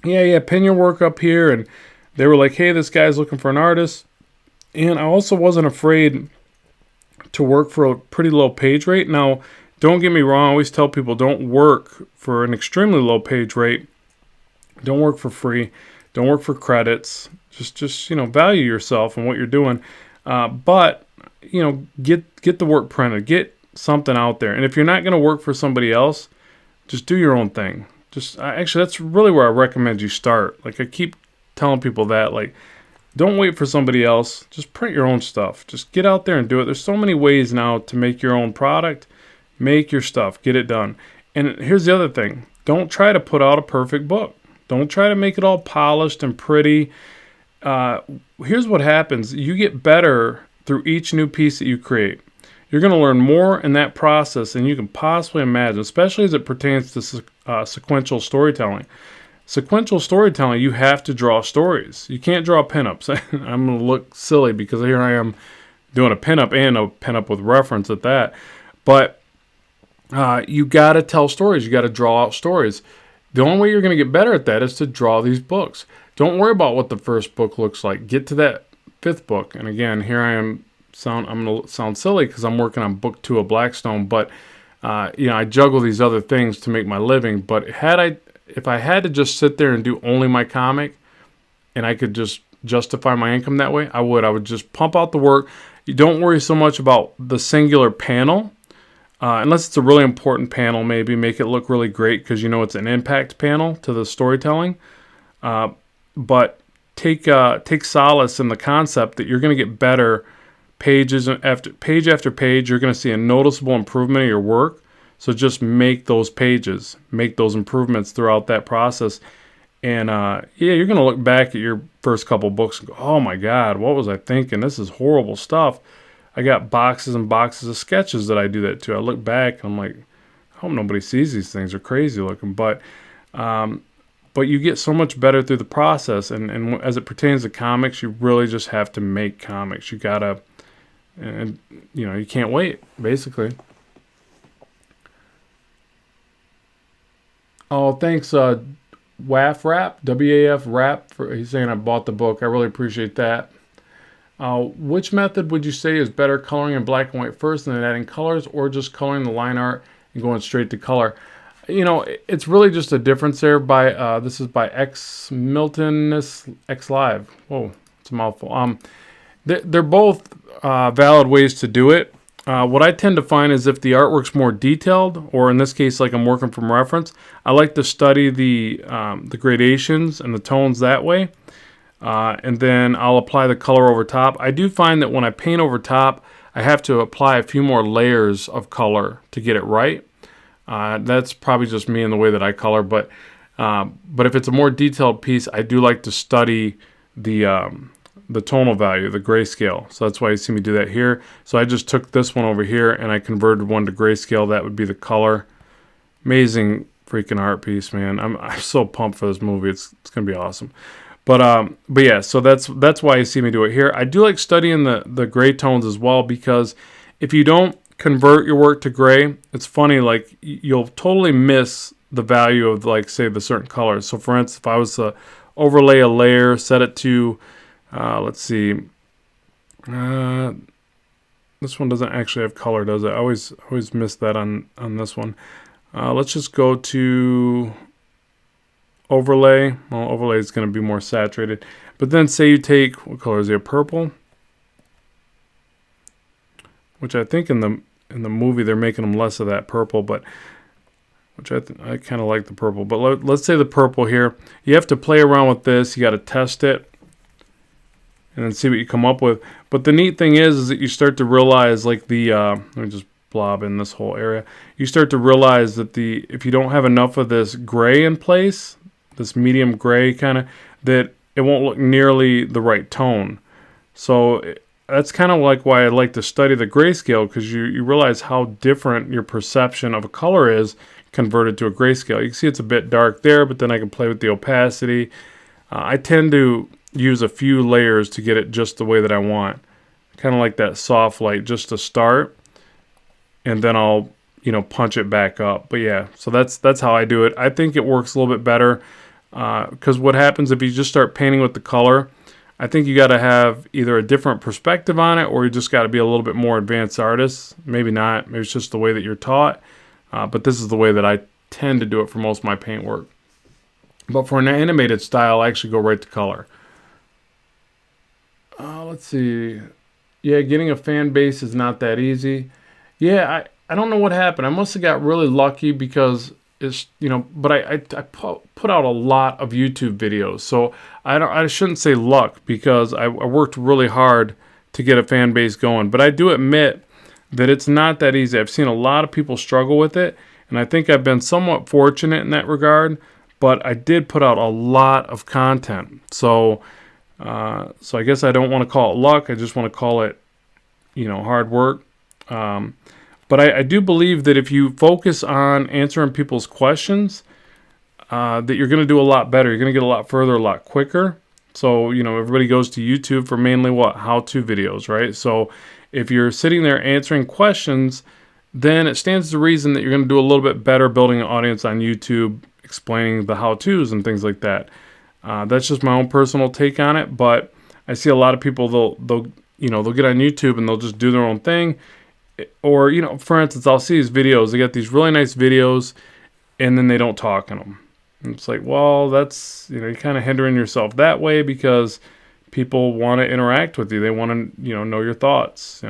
yeah, pin your work up here, and they were like, hey, this guy's looking for an artist. And I also wasn't afraid to work for a pretty low page rate. Now, don't get me wrong. I always tell people don't work for an extremely low page rate. Don't work for free. Don't work for credits. Just you know, value yourself and what you're doing. But you know, get the work printed. Get something out there. And if you're not going to work for somebody else, just do your own thing. Actually, that's really where I recommend you start. Like I keep telling people that, like, don't wait for somebody else. Just print your own stuff. Just get out there and do it. There's so many ways now to make your own product. Make your stuff. Get it done. And here's the other thing. Don't try to put out a perfect book. Don't try to make it all polished and pretty. Here's what happens. You get better through each new piece that you create. You're going to learn more in that process than you can possibly imagine, especially as it pertains to sequential storytelling. Sequential storytelling, you have to draw stories. You can't draw pinups. I'm going to look silly because here I am doing a pinup and a pinup with reference at that. But You got to tell stories. You got to draw out stories. The only way you're going to get better at that is to draw these books. Don't worry about what the first book looks like. Get to that fifth book. And again, here I am. I'm going to sound silly because I'm working on book 2 of Blackstone, but I juggle these other things to make my living. But if I had to just sit there and do only my comic, and I could just justify my income that way, I would. I would just pump out the work. You don't worry so much about the singular panel. Unless it's a really important panel, maybe make it look really great because it's an impact panel to the storytelling. But take solace in the concept that you're going to get better page after page. You're going to see a noticeable improvement in your work. So just make those pages, make those improvements throughout that process. And you're going to look back at your first couple books and go, oh my God, what was I thinking? This is horrible stuff. I got boxes and boxes of sketches that I do that too. I look back and I'm like, I hope nobody sees these things. They're crazy looking. But you get so much better through the process. And as it pertains to comics, you really just have to make comics. You gotta, and you can't wait, basically. Oh, thanks, WAF Rap, WAF Rap. He's saying I bought the book. I really appreciate that. Which method would you say is better, coloring in black and white first and then adding colors, or just coloring the line art and going straight to color? It's really just a difference there. This is by X Miltonus X Live. Whoa, it's a mouthful. They're both valid ways to do it. What I tend to find is if the artwork's more detailed, or in this case, like I'm working from reference, I like to study the gradations and the tones that way. And then I'll apply the color over top. I do find that when I paint over top, I have to apply a few more layers of color to get it right. That's probably just me and the way that I color, but if it's a more detailed piece, I do like to study the tonal value, the grayscale. So that's why you see me do that here. So I just took this one over here and I converted one to grayscale. That would be the color. Amazing freaking art piece, man. I'm so pumped for this movie. It's gonna be awesome. But yeah, so that's why you see me do it here. I do like studying the gray tones as well, because if you don't convert your work to gray, it's funny, like you'll totally miss the value of, like, say, the certain colors. So for instance, if I was to overlay a layer, set it to let's see, this one doesn't actually have color, does it? I always miss that on this one. Let's just go to overlay. Well, overlay is going to be more saturated. But then say you take, what color is it? Purple, which I think in the movie they're making them less of that purple, but which I kind of like the purple. But let's say the purple here. You have to play around with this. You got to test it and then see what you come up with. But the neat thing is that you start to realize, like let me just blob in this whole area. You start to realize that if you don't have enough of this gray in place, this medium gray kind of, that it won't look nearly the right tone. So that's kind of like why I like to study the grayscale, because you realize how different your perception of a color is converted to a grayscale. You can see it's a bit dark there, but then I can play with the opacity. I tend to use a few layers to get it just the way that I want. Kind of like that soft light just to start, and then I'll punch it back up. But yeah, so that's how I do it. I think it works a little bit better, because what happens if you just start painting with the color, I think you got to have either a different perspective on it, or you just got to be a little bit more advanced artist. Maybe not. Maybe it's just the way that you're taught. But this is the way that I tend to do it for most of my paint work. But for an animated style, I actually go right to color. Let's see. Yeah, getting a fan base is not that easy. Yeah, I don't know what happened. I must have got really lucky, because it's, but I put out a lot of YouTube videos. So I shouldn't say luck, because I worked really hard to get a fan base going. But I do admit that it's not that easy. I've seen a lot of people struggle with it, and I think I've been somewhat fortunate in that regard. But I did put out a lot of content. So I guess I don't want to call it luck. I just want to call it, hard work. But I do believe that if you focus on answering people's questions, that you're going to do a lot better. You're going to get a lot further, a lot quicker. So, everybody goes to YouTube for mainly how-to videos, right? So if you're sitting there answering questions, then it stands to reason that you're going to do a little bit better building an audience on YouTube, explaining the how-tos and things like that. That's just my own personal take on it, but I see a lot of people, they'll get on YouTube and they'll just do their own thing. Or, for instance, I'll see these videos. They got these really nice videos, and then they don't talk in them. And it's like, well, that's, you're kind of hindering yourself that way because people want to interact with you. They want to, know your thoughts,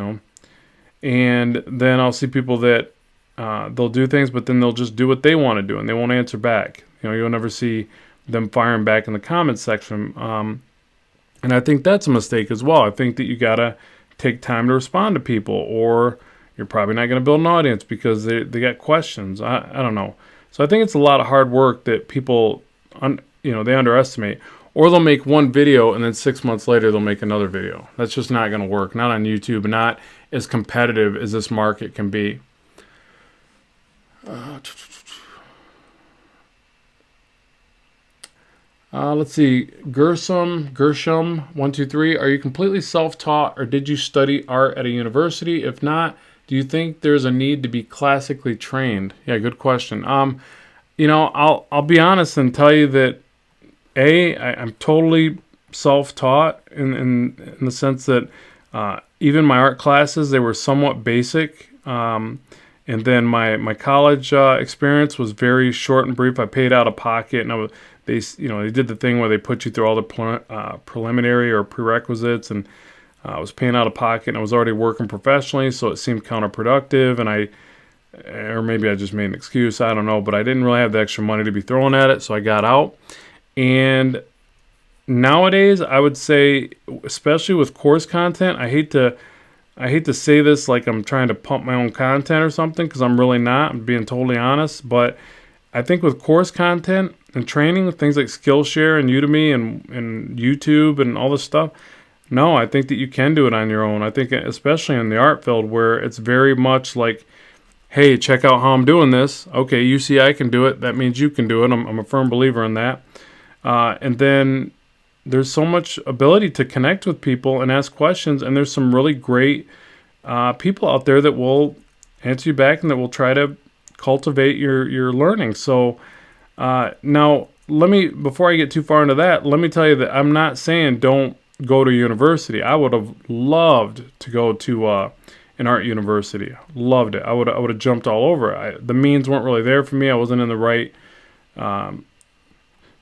And then I'll see people that they'll do things, but then they'll just do what they want to do, and they won't answer back. You'll never see them firing back in the comments section. And I think that's a mistake as well. I think that you got to take time to respond to people, or you're probably not going to build an audience because they got questions. I don't know. So I think it's a lot of hard work that people, they underestimate. Or they'll make one video and then 6 months later they'll make another video. That's just not going to work. Not on YouTube, not as competitive as this market can be. Let's see. Gershom123. Are you completely self-taught or did you study art at a university? If not, do you think there's a need to be classically trained? Yeah, good question. I'll be honest and tell you that I'm totally self-taught in the sense that even my art classes, they were somewhat basic. And then my college experience was very short and brief. I paid out of pocket, and they did the thing where they put you through all the preliminary or prerequisites, and I was paying out of pocket, and I was already working professionally, so it seemed counterproductive, or maybe I just made an excuse, I don't know, but I didn't really have the extra money to be throwing at it, so I got out. And nowadays, I would say, especially with course content, I hate to say this like I'm trying to pump my own content or something, because I'm really not. I'm being totally honest. But I think with course content and training, things like Skillshare and Udemy and YouTube and all this stuff, no, I think that you can do it on your own. I think especially in the art field where it's very much like, hey, check out how I'm doing this. Okay, you see I can do it. That means you can do it. I'm a firm believer in that. And then there's so much ability to connect with people and ask questions, and there's some really great people out there that will answer you back and that will try to cultivate your learning. So now, before I get too far into that, let me tell you that I'm not saying don't go to university. I would have loved to go to an art university. Loved it. I would have jumped all over it. The means weren't really there for me. I wasn't in the right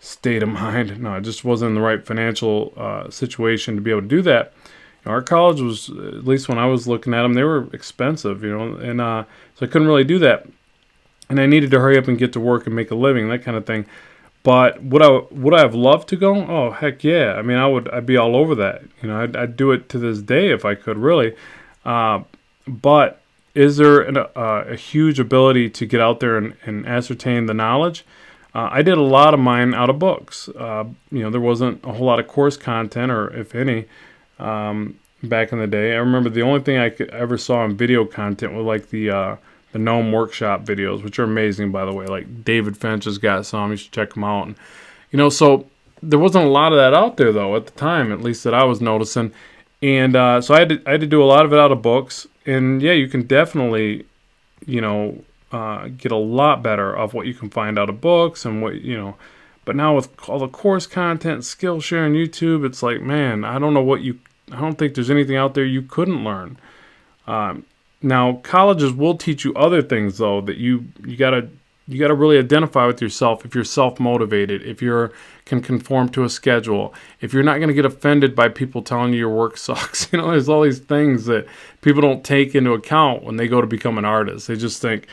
state of mind. No, I just wasn't in the right financial situation to be able to do that. Art college was, at least when I was looking at them, they were expensive, and so I couldn't really do that. And I needed to hurry up and get to work and make a living, that kind of thing. But would I have loved to go? Oh, heck yeah. I mean, I'd be all over that. I'd do it to this day if I could, really. But is there a huge ability to get out there and ascertain the knowledge? I did a lot of mine out of books. There wasn't a whole lot of course content, or if any, back in the day. I remember the only thing I ever saw in video content was like the Gnome Workshop videos, which are amazing, by the way. Like David Finch has got some. You should check them out. And, so there wasn't a lot of that out there, though, at the time, at least that I was noticing. And so I had to do a lot of it out of books. And, yeah, you can definitely, get a lot better off what you can find out of books and what, But now with all the course content, Skillshare, and YouTube, it's like, man, I don't think there's anything out there you couldn't learn. Now, colleges will teach you other things, though, that you gotta really identify with yourself. If you're self-motivated, if you can conform to a schedule, if you're not going to get offended by people telling you your work sucks. There's all these things that people don't take into account when they go to become an artist. They just think,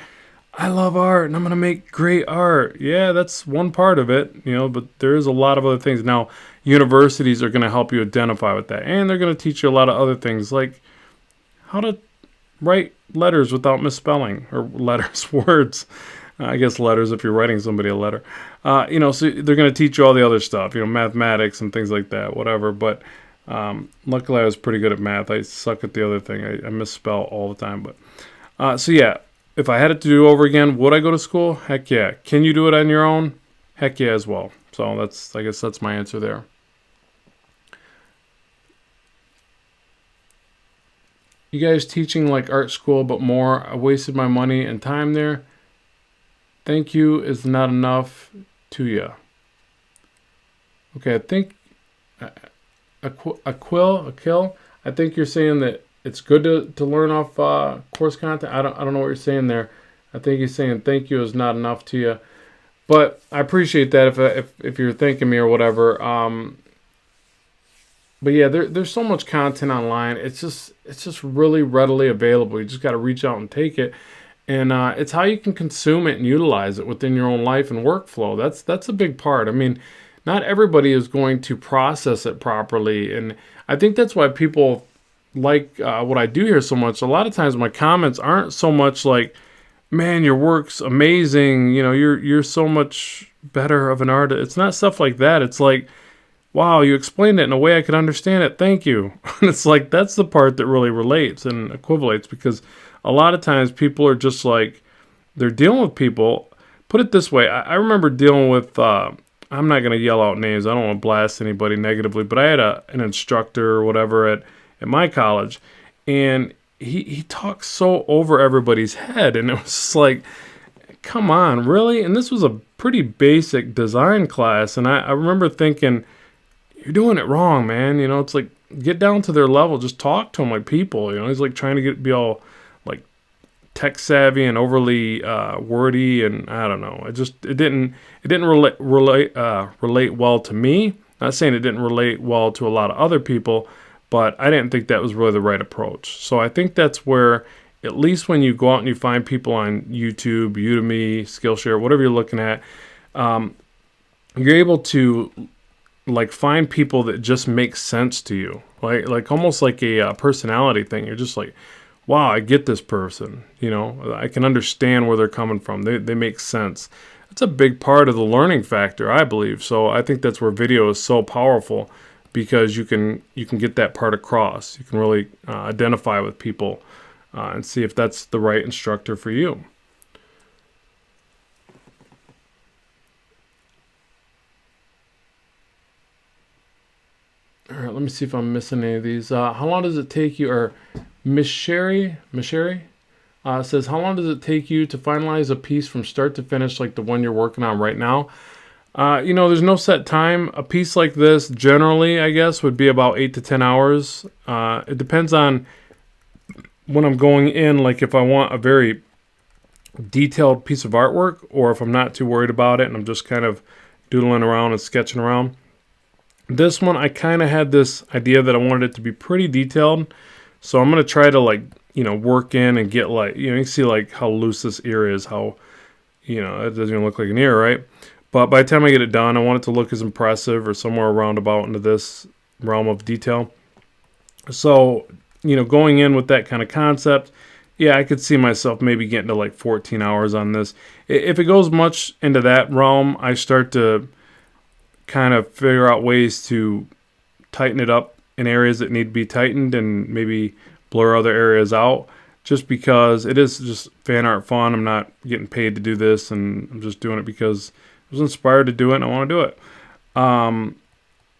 I love art and I'm going to make great art. Yeah, that's one part of it, but there is a lot of other things. Now, universities are going to help you identify with that, and they're going to teach you a lot of other things, like how to write letters without misspelling, or words. I guess letters if you're writing somebody a letter. So they're going to teach you all the other stuff, mathematics and things like that, whatever. But luckily I was pretty good at math. I suck at the other thing. I misspell all the time. But so yeah, if I had it to do over again, would I go to school? Heck yeah. Can you do it on your own? Heck yeah as well. So I guess that's my answer there. You guys teaching like art school, but more. I wasted my money and time there. Thank you is not enough to you. Okay, I think a kill. I think you're saying that it's good to learn off course content. I don't know what you're saying there. I think he's saying thank you is not enough to you, but I appreciate that if you're thanking me or whatever. But yeah, there's so much content online. It's just really readily available. You just got to reach out and take it, and it's how you can consume it and utilize it within your own life and workflow. That's a big part. I mean, not everybody is going to process it properly, and I think that's why people like what I do here so much. A lot of times, my comments aren't so much like, "Man, your work's amazing," you're so much better of an artist. It's not stuff like that. It's like, wow, you explained it in a way I could understand it. Thank you. And it's like, that's the part that really relates and equivalates, because a lot of times people are just like, they're dealing with people. Put it this way. I remember dealing with, I'm not going to yell out names. I don't want to blast anybody negatively, but I had an instructor or whatever at my college, and he talked so over everybody's head. And it was just like, come on, really? And this was a pretty basic design class. And I remember thinking, you're doing it wrong, man. It's like, get down to their level. Just talk to them like people. He's like trying to be all like tech savvy and overly wordy, and I don't know. It didn't relate well to me. Not saying it didn't relate well to a lot of other people, but I didn't think that was really the right approach. So I think that's where, at least when you go out and you find people on YouTube, Udemy, Skillshare, whatever you're looking at, you're able to like find people that just make sense to you, like almost like a personality thing. You're just like, wow, I get this person. I can understand where they're coming from. They make sense. That's a big part of the learning factor, I believe. So I think that's where video is so powerful, because you can get that part across. You can really identify with people and see if that's the right instructor for you. All right, let me see if I'm missing any of these. How long does it take you, or Miss Sherry says, how long does it take you to finalize a piece from start to finish, like the one you're working on right now? There's no set time. A piece like this, generally, I guess, would be about 8 to 10 hours. It depends on when I'm going in, like if I want a very detailed piece of artwork, or if I'm not too worried about it and I'm just kind of doodling around and sketching around. This one, I kind of had this idea that I wanted it to be pretty detailed. So I'm going to try to work in and get you can see like how loose this ear is, how, it doesn't even look like an ear, right? But by the time I get it done, I want it to look as impressive or somewhere around about into this realm of detail. So, going in with that kind of concept, yeah, I could see myself maybe getting to like 14 hours on this. If it goes much into that realm, I start to kind of figure out ways to tighten it up in areas that need to be tightened, and maybe blur other areas out, just because it is just fan art fun. I'm not getting paid to do this, and I'm just doing it because I was inspired to do it and I want to do it.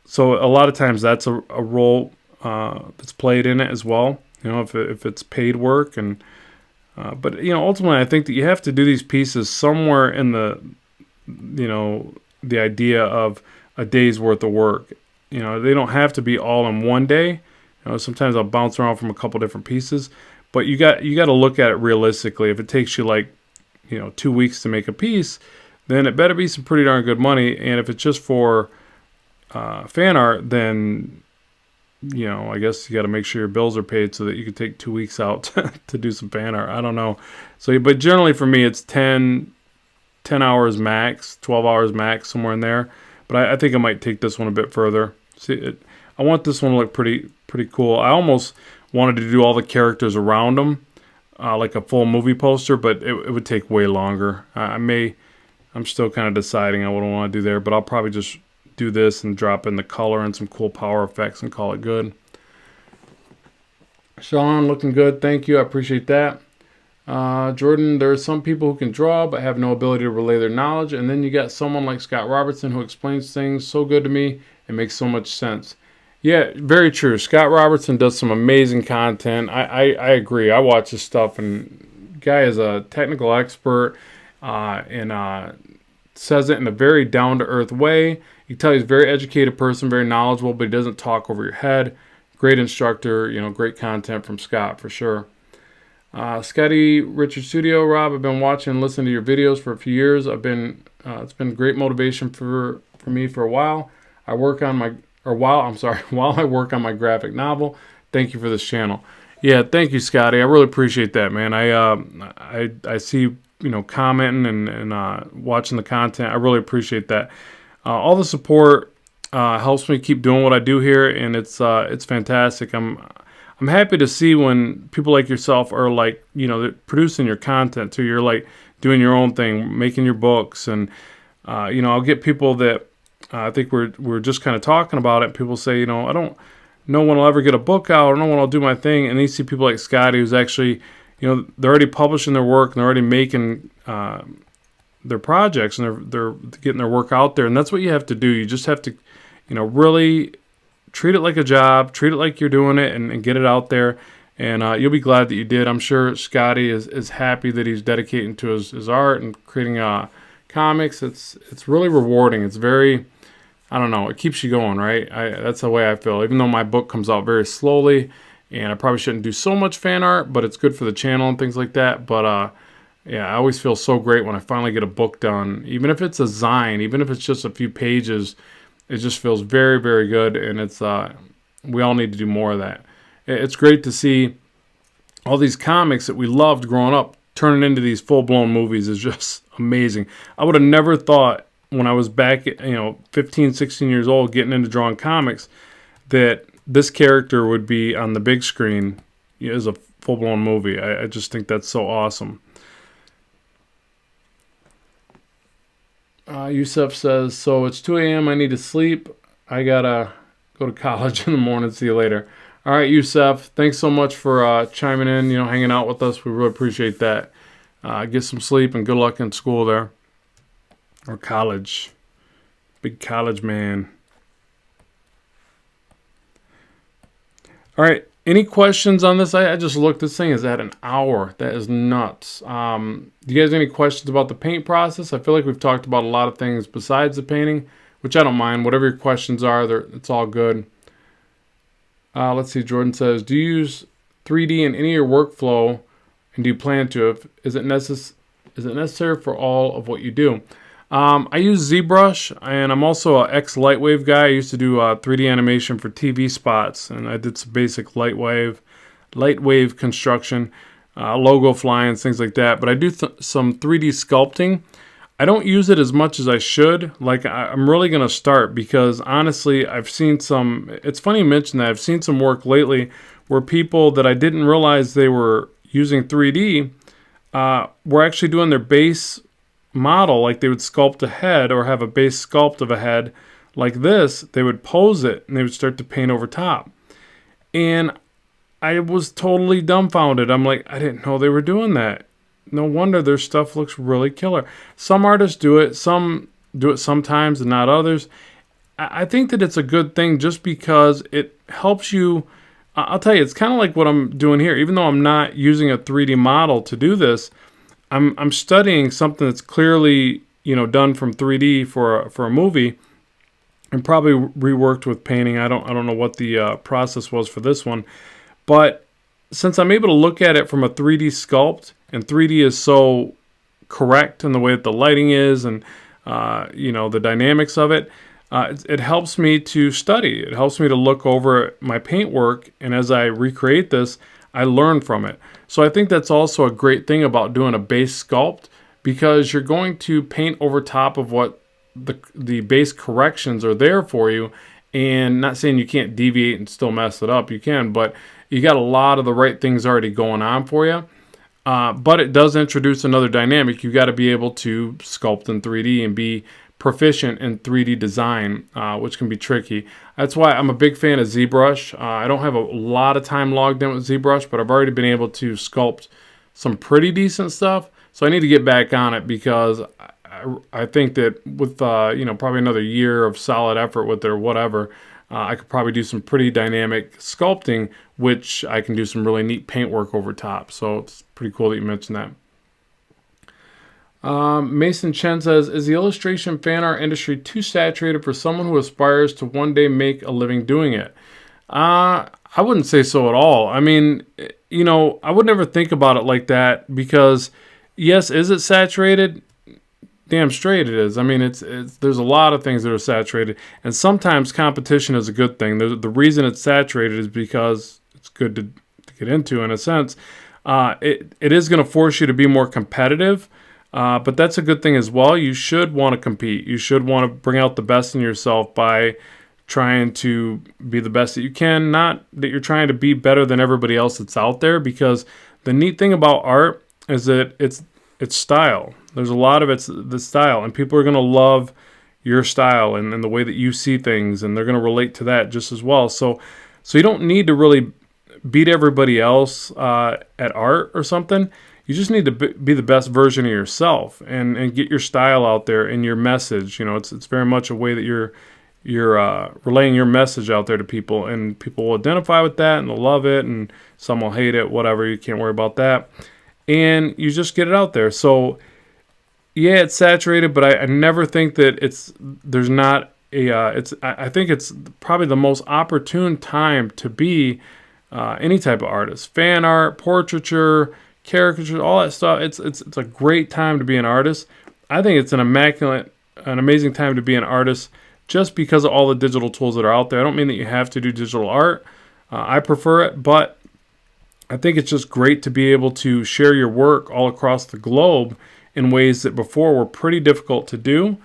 So a lot of times that's a role that's played in it as well, if it's paid work. And but ultimately I think that you have to do these pieces somewhere in the idea of a day's worth of work. They don't have to be all in one day. Sometimes I'll bounce around from a couple different pieces, but you got to look at it realistically. If it takes you 2 weeks to make a piece, then it better be some pretty darn good money. And if it's just for fan art, then I guess you got to make sure your bills are paid so that you can take 2 weeks out to do some fan art. I don't know. So, but generally for me, it's 10 hours max, 12 hours max, somewhere in there. But I think I might take this one a bit further. See, I want this one to look pretty cool. I almost wanted to do all the characters around them, like a full movie poster, but it would take way longer. I'm still kind of deciding on what I want to do there, but I'll probably just do this and drop in the color and some cool power effects and call it good. Sean, looking good. Thank you. I appreciate that. Jordan, there are some people who can draw but have no ability to relay their knowledge, and then you got someone like Scott Robertson who explains things so good to me and makes so much sense. Yeah, very true. Scott Robertson does some amazing content. I agree. I watch his stuff, and guy is a technical expert, and says it in a very down to earth way. You can tell he's a very educated person, very knowledgeable, but he doesn't talk over your head. Great instructor, great content from Scott for sure. Scotty Richard Studio, Rob, I've been watching and listening to your videos for a few years. It's been great motivation for me for a while. While I work on my graphic novel. Thank you for this channel. Yeah, thank you, Scotty. I really appreciate that, man. I see commenting and watching the content. I really appreciate that. All the support helps me keep doing what I do here, and it's fantastic. I'm happy to see when people like yourself are like, they're producing your content too. You're like doing your own thing, making your books, and I'll get people that I think we're just kind of talking about it. People say, I don't know when I'll ever get a book out. I don't know when I'll do my thing. And then you see people like Scotty, who's actually, they're already publishing their work and they're already making their projects, and they're getting their work out there. And that's what you have to do. You just have to, really treat it like a job, treat it like you're doing it, and get it out there. And you'll be glad that you did. I'm sure Scotty is happy that he's dedicating to his art and creating comics. It's really rewarding. It's very, I don't know, it keeps you going, right? That's the way I feel. Even though my book comes out very slowly, and I probably shouldn't do so much fan art, but it's good for the channel and things like that. But yeah, I always feel so great when I finally get a book done. Even if it's a zine, even if it's just a few pages, it just feels very, very good. And it's we all need to do more of that. It's great to see all these comics that we loved growing up turning into these full-blown movies. Is just amazing. I would have never thought when I was back at 15, 16 years old getting into drawing comics that this character would be on the big screen as a full-blown movie. I just think that's so awesome. Yusuf says, so it's 2 a.m. I need to sleep. I gotta go to college in the morning. See you later. All right, Yusuf, thanks so much for chiming in, hanging out with us. We really appreciate that. Get some sleep and good luck in school there. Or college. Big college man. All right, any questions on this? I just looked. This thing is at an hour. That is nuts. Do you guys have any questions about the paint process? I feel like we've talked about a lot of things besides the painting, which I don't mind. Whatever your questions are, it's all good. Let's see. Jordan says, do you use 3D in any of your workflow, and do you plan to? Is it necessary for all of what you do? I use ZBrush, and I'm also an ex-Lightwave guy. I used to do 3D animation for TV spots, and I did some basic Lightwave construction, logo flying, things like that. But I do some 3D sculpting. I don't use it as much as I should. Like, I'm really going to start because, honestly, I've seen some... It's funny you mention that. I've seen some work lately where people that I didn't realize they were using 3D were actually doing their base model, like they would sculpt a head or have a base sculpt of a head like this. They would pose it and they would start to paint over top. And I was totally dumbfounded. I'm like, I didn't know they were doing that. No wonder their stuff looks really killer. Some artists do it, some do it sometimes and not others. I think that it's a good thing just because it helps you. I'll tell you, it's kind of like what I'm doing here. Even though I'm not using a 3D model to do this, I'm studying something that's clearly done from 3D for a movie, and probably reworked with painting. I don't know what the process was for this one, but since I'm able to look at it from a 3D sculpt, and 3D is so correct in the way that the lighting is, and the dynamics of it, it helps me to study. It helps me to look over my paint work, and as I recreate this, I learn from it. So I think that's also a great thing about doing a base sculpt, because you're going to paint over top of what the base corrections are there for you. And not saying you can't deviate and still mess it up, you can, but you got a lot of the right things already going on for you. But it does introduce another dynamic. You got to be able to sculpt in 3D and be proficient in 3D design, which can be tricky. That's why I'm a big fan of ZBrush. I don't have a lot of time logged in with ZBrush, but I've already been able to sculpt some pretty decent stuff. So I need to get back on it, because I think that with probably another year of solid effort with it or whatever, I could probably do some pretty dynamic sculpting, which I can do some really neat paint work over top. So it's pretty cool that you mentioned that. Mason Chen says, is the illustration fan art industry too saturated for someone who aspires to one day make a living doing it? I wouldn't say so at all. I mean, I would never think about it like that because, yes, is it saturated? Damn straight it is. I mean, there's a lot of things that are saturated, and sometimes competition is a good thing. The reason it's saturated is because it's good to get into in a sense. It is going to force you to be more competitive, but that's a good thing as well. You should want to compete. You should want to bring out the best in yourself by trying to be the best that you can, not that you're trying to be better than everybody else that's out there, because the neat thing about art is that it's style. There's a lot of it's the style, and people are going to love your style and the way that you see things, and they're going to relate to that just as well. So you don't need to really beat everybody else at art or something. You just need to be the best version of yourself and get your style out there and your message. It's very much a way that you're relaying your message out there to people, and people will identify with that and they'll love it, and some will hate it, whatever. You can't worry about that. And you just get it out there. So yeah, it's saturated, but I never think that there's not I think it's probably the most opportune time to be any type of artist. Fan art, portraiture, caricature, all that stuff. It's a great time to be an artist. I think it's an amazing time to be an artist just because of all the digital tools that are out there. I don't mean that you have to do digital art. I prefer it, but I think it's just great to be able to share your work all across the globe in ways that before were pretty difficult to do.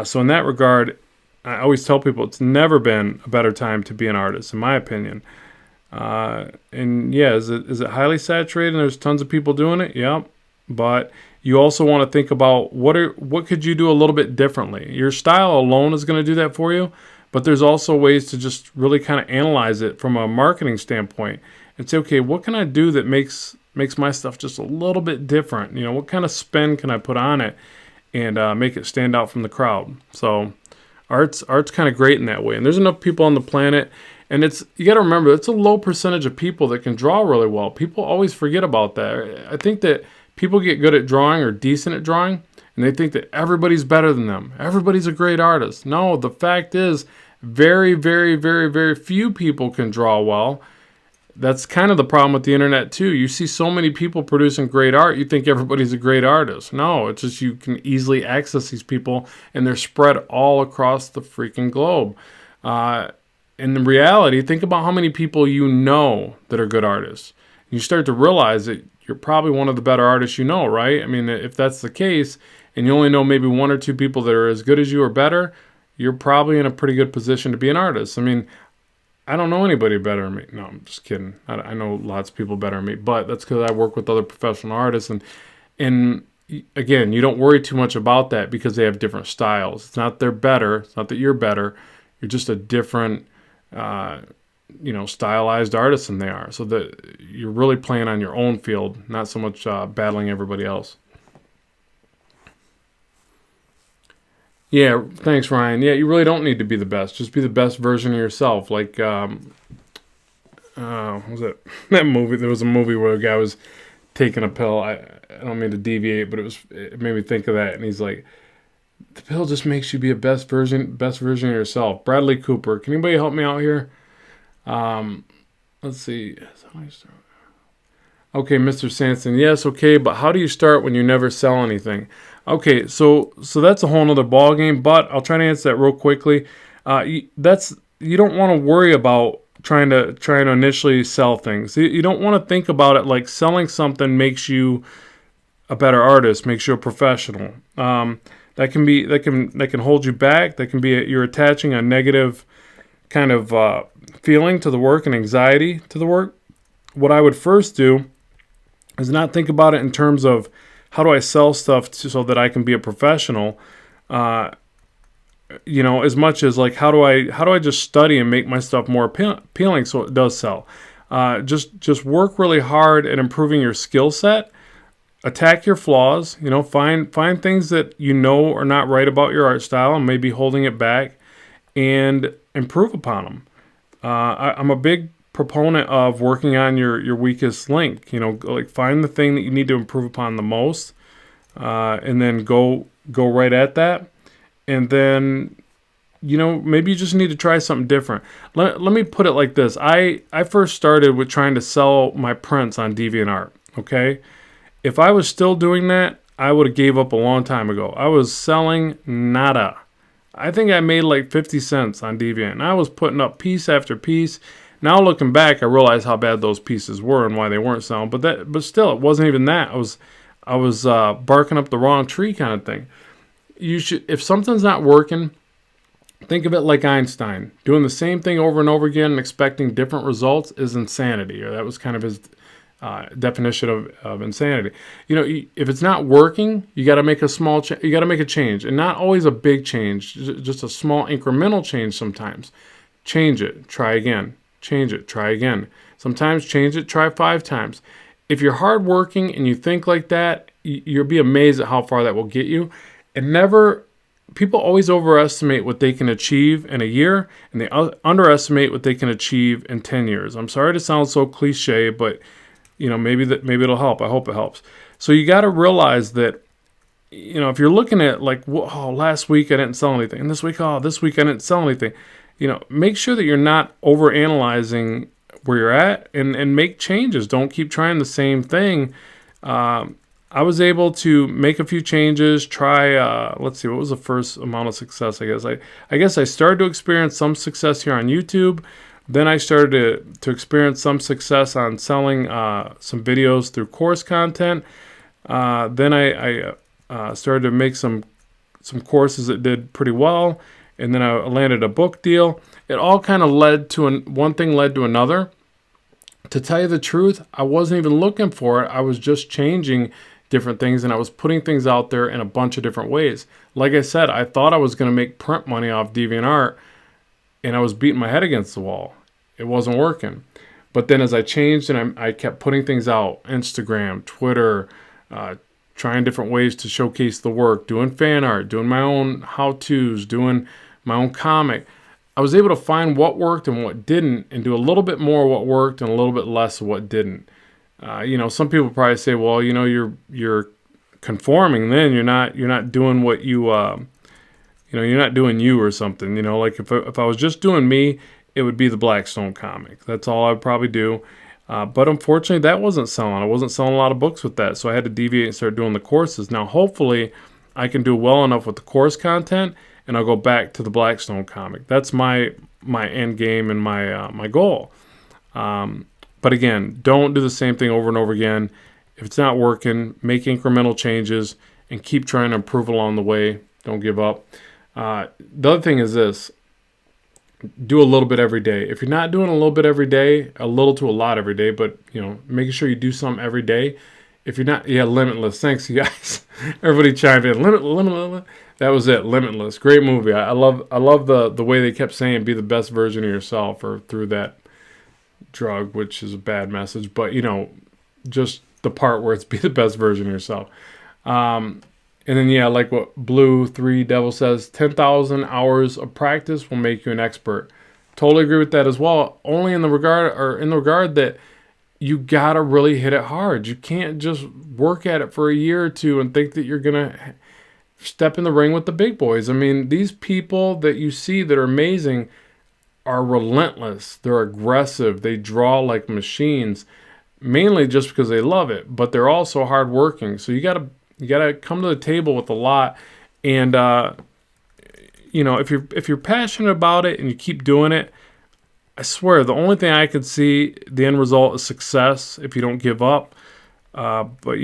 So in that regard, I always tell people it's never been a better time to be an artist, in my opinion. And yeah, is it highly saturated and there's tons of people doing it? Yeah. But you also want to think about what could you do a little bit differently? Your style alone is going to do that for you, but there's also ways to just really kind of analyze it from a marketing standpoint and say, okay, what can I do that makes my stuff just a little bit different? What kind of spin can I put on it and make it stand out from the crowd? So art's kind of great in that way. And there's enough people on the planet, and you got to remember, it's a low percentage of people that can draw really well. People always forget about that. I think that people get good at drawing or decent at drawing, and they think that everybody's better than them. Everybody's a great artist. No, the fact is very, very, very, very few people can draw well. That's kind of the problem with the internet too. You see so many people producing great art, you think everybody's a great artist. No, it's just you can easily access these people, and they're spread all across the freaking globe. In reality, think about how many people you know that are good artists. You start to realize that you're probably one of the better artists you know, right? I mean, if that's the case, and you only know maybe one or two people that are as good as you or better, you're probably in a pretty good position to be an artist. I mean, I don't know anybody better than me. No, I'm just kidding. I know lots of people better than me, but that's because I work with other professional artists. And again, you don't worry too much about that because they have different styles. It's not they're better. It's not that you're better. You're just a different, stylized artist than they are. So that you're really playing on your own field, not so much battling everybody else. Yeah, thanks, Ryan. Yeah, you really don't need to be the best. Just be the best version of yourself. Like, what was it? That movie. There was a movie where a guy was taking a pill. I don't mean to deviate, but it made me think of that. And he's like, the pill just makes you be a best version of yourself. Bradley Cooper. Can anybody help me out here? Let's see. Okay, Mr. Sanson. Yes, okay, but how do you start when you never sell anything? Okay, so that's a whole nother ball game, but I'll try to answer that real quickly. You don't want to worry about trying to initially sell things. You don't want to think about it like selling something makes you a better artist, makes you a professional. That can hold you back. That can be you're attaching a negative kind of feeling to the work and anxiety to the work. What I would first do is not think about it in terms of how do I sell stuff so that I can be a professional, as much as like how do I just study and make my stuff more appealing so it does sell. Just work really hard at improving your skill set. Attack your flaws. Find things that are not right about your art style and maybe holding it back, and improve upon them. I'm a big proponent of working on your weakest link. Like find the thing that you need to improve upon the most, and then go right at that. And then, maybe you just need to try something different. Let me put it like this. I first started with trying to sell my prints on DeviantArt, okay? If I was still doing that, I would have gave up a long time ago. I was selling nada. I think I made like 50 cents on Deviant, and I was putting up piece after piece. Now looking back, I realize how bad those pieces were and why they weren't selling. But still, it wasn't even that. I was barking up the wrong tree kind of thing. You should, if something's not working, think of it like Einstein. Doing the same thing over and over again and expecting different results is insanity. Or that was kind of his definition of insanity. If it's not working, you got to make you got to make a change, and not always a big change, just a small incremental change. Sometimes change it, try again, change it, try again. Sometimes change it, try 5 times. If you're hardworking and you think like that, you'll be amazed at how far that will get you. And people always overestimate what they can achieve in a year, and they underestimate what they can achieve in 10 years. I'm sorry to sound so cliche, but maybe it'll help. I hope it helps. So you got to realize that, if you're looking at like, last week I didn't sell anything, and this week I didn't sell anything. Make sure that you're not overanalyzing where you're at, and make changes. Don't keep trying the same thing. I was able to make a few changes, try, let's see, what was the first amount of success, I guess. I guess I started to experience some success here on YouTube. Then I started to experience some success on selling some videos through course content. Then I started to make some courses that did pretty well. And then I landed a book deal. It all kind of led to one thing led to another. To tell you the truth, I wasn't even looking for it. I was just changing different things, and I was putting things out there in a bunch of different ways. Like I said, I thought I was going to make print money off DeviantArt, and I was beating my head against the wall. It wasn't working. But then as I changed and I kept putting things out, Instagram, Twitter, trying different ways to showcase the work, doing fan art, doing my own how-tos, doing my own comic, I was able to find what worked and what didn't, and do a little bit more of what worked and a little bit less of what didn't. Some people probably say, well, you're conforming. Then you're not doing what you're not doing you or something. Like if I was just doing me, it would be the Blackstone comic. That's all I would probably do. But unfortunately, that wasn't selling. I wasn't selling a lot of books with that, so I had to deviate and start doing the courses. Now, hopefully, I can do well enough with the course content, and I'll go back to the Blackstone comic. That's my end game and my goal. But again, don't do the same thing over and over again. If it's not working, make incremental changes and keep trying to improve along the way. Don't give up. The other thing is this. Do a little bit every day. If you're not doing a little bit every day, a little to a lot every day, but making sure you do something every day. If you're not, Limitless. Thanks, you guys. Everybody chimed in. Limitless. That was it. Limitless. Great movie. I love the way they kept saying be the best version of yourself, or through that drug, which is a bad message, but just the part where it's be the best version of yourself. And then like what Blue 3 Devil says, 10,000 hours of practice will make you an expert. Totally agree with that as well. Only in the regard that you gotta really hit it hard. You can't just work at it for a year or two and think that you're gonna step in the ring with the big boys. I mean, these people that you see that are amazing are relentless. They're aggressive. They draw like machines, mainly just because they love it, but they're also hardworking. So you gotta come to the table with a lot. And if you're passionate about it and you keep doing it, I swear the only thing I could see the end result is success if you don't give up. But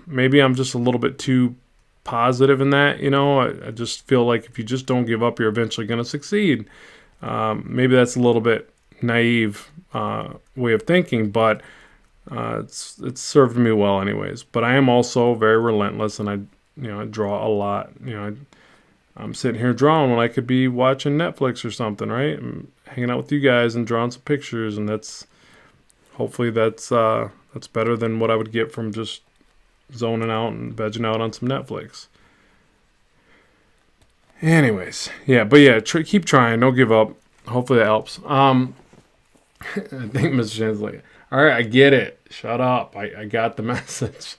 maybe I'm just a little bit too positive in that. I just feel like if you just don't give up, you're eventually going to succeed. Maybe that's a little bit naive way of thinking, but it's served me well anyways. But I am also very relentless, and I draw a lot. I'm sitting here drawing when I could be watching Netflix or something, right? I'm hanging out with you guys and drawing some pictures, and hopefully that's better than what I would get from just zoning out and vegging out on some Netflix. Anyways, yeah, but yeah, keep trying. Don't give up. Hopefully that helps. I think Mr. Shan's like, all right, I get it. Shut up. I got the message.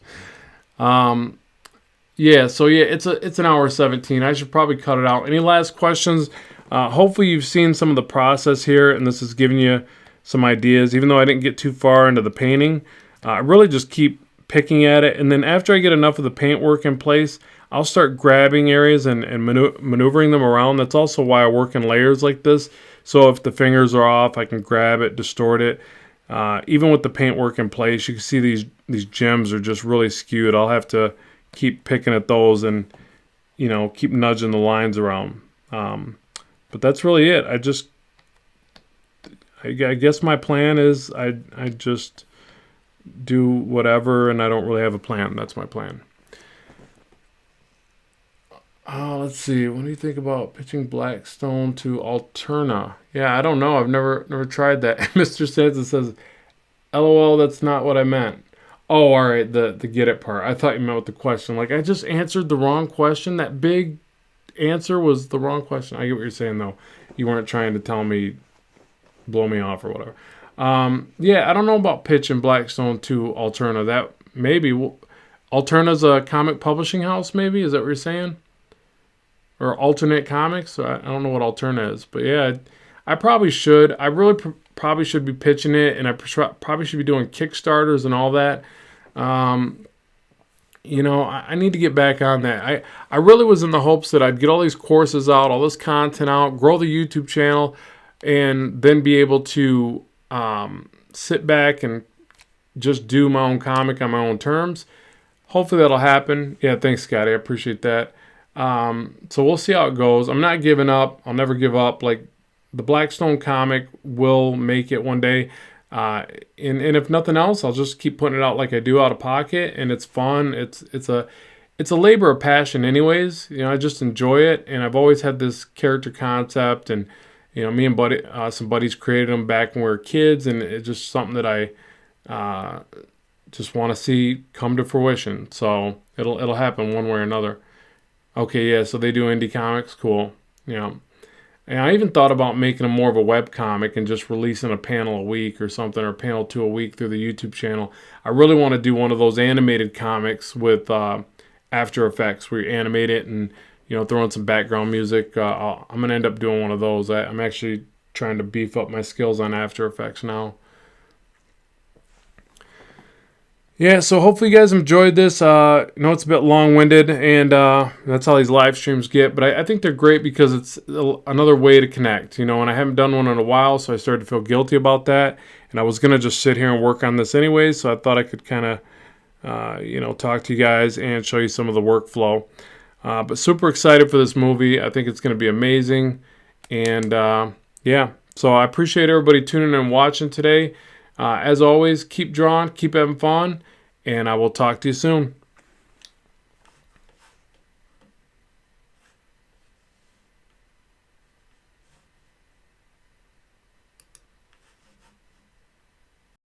Yeah, so yeah, it's an hour 17. I should probably cut it out. Any last questions? Hopefully you've seen some of the process here, and this is giving you some ideas. Even though I didn't get too far into the painting, I really just keep picking at it, and then after I get enough of the paint work in place, I'll start grabbing areas and maneuvering them around. That's also why I work in layers like this. So if the fingers are off, I can grab it, distort it. Even with the paint work in place, you can see these gems are just really skewed. I'll have to keep picking at those and, keep nudging the lines around. But that's really it. I guess my plan is I just do whatever, and I don't really have a plan. That's my plan. Let's see. What do you think about pitching Blackstone to Alterna? Yeah, I don't know. I've never tried that. Mr. Sansa says, "LOL, that's not what I meant." Oh, all right, the get it part. I thought you meant with the question. Like, I just answered the wrong question. That big answer was the wrong question. I get what you're saying, though. You weren't trying to tell me, blow me off or whatever. Yeah, I don't know about pitching Blackstone to Alterna. That maybe Alterna's a comic publishing house. Maybe is that what you're saying? Or alternate comics? I don't know what Alterna is, but yeah, I probably should. I really probably should be pitching it, and I probably should be doing Kickstarters and all that. I need to get back on that. I really was in the hopes that I'd get all these courses out, all this content out, grow the YouTube channel, and then be able to sit back and just do my own comic on my own terms. Hopefully that'll happen. Yeah, thanks, Scotty. I appreciate that. So we'll see how it goes. I'm not giving up. I'll never give up. Like, the Blackstone comic will make it one day. And if nothing else, I'll just keep putting it out like I do out of pocket, and it's fun. It's a labor of passion anyways. I just enjoy it, and I've always had this character concept, and me and some buddies created them back when we were kids, and it's just something that I just want to see come to fruition. So it'll happen one way or another. Okay, yeah, so they do indie comics. Cool. And I even thought about making them more of a web comic and just releasing a panel a week or something, or a panel 2 a week through the YouTube channel. I really want to do one of those animated comics with After Effects where you animate it and, throw in some background music. I'm going to end up doing one of those. I'm actually trying to beef up my skills on After Effects now. Yeah, so hopefully you guys enjoyed this. I know it's a bit long-winded, and that's how these live streams get, but I think they're great because it's another way to connect, and I haven't done one in a while, so I started to feel guilty about that, and I was going to just sit here and work on this anyways, so I thought I could kind of, talk to you guys and show you some of the workflow. But super excited for this movie. I think it's going to be amazing, and yeah, so I appreciate everybody tuning in and watching today. As always, keep drawing, keep having fun, and I will talk to you soon.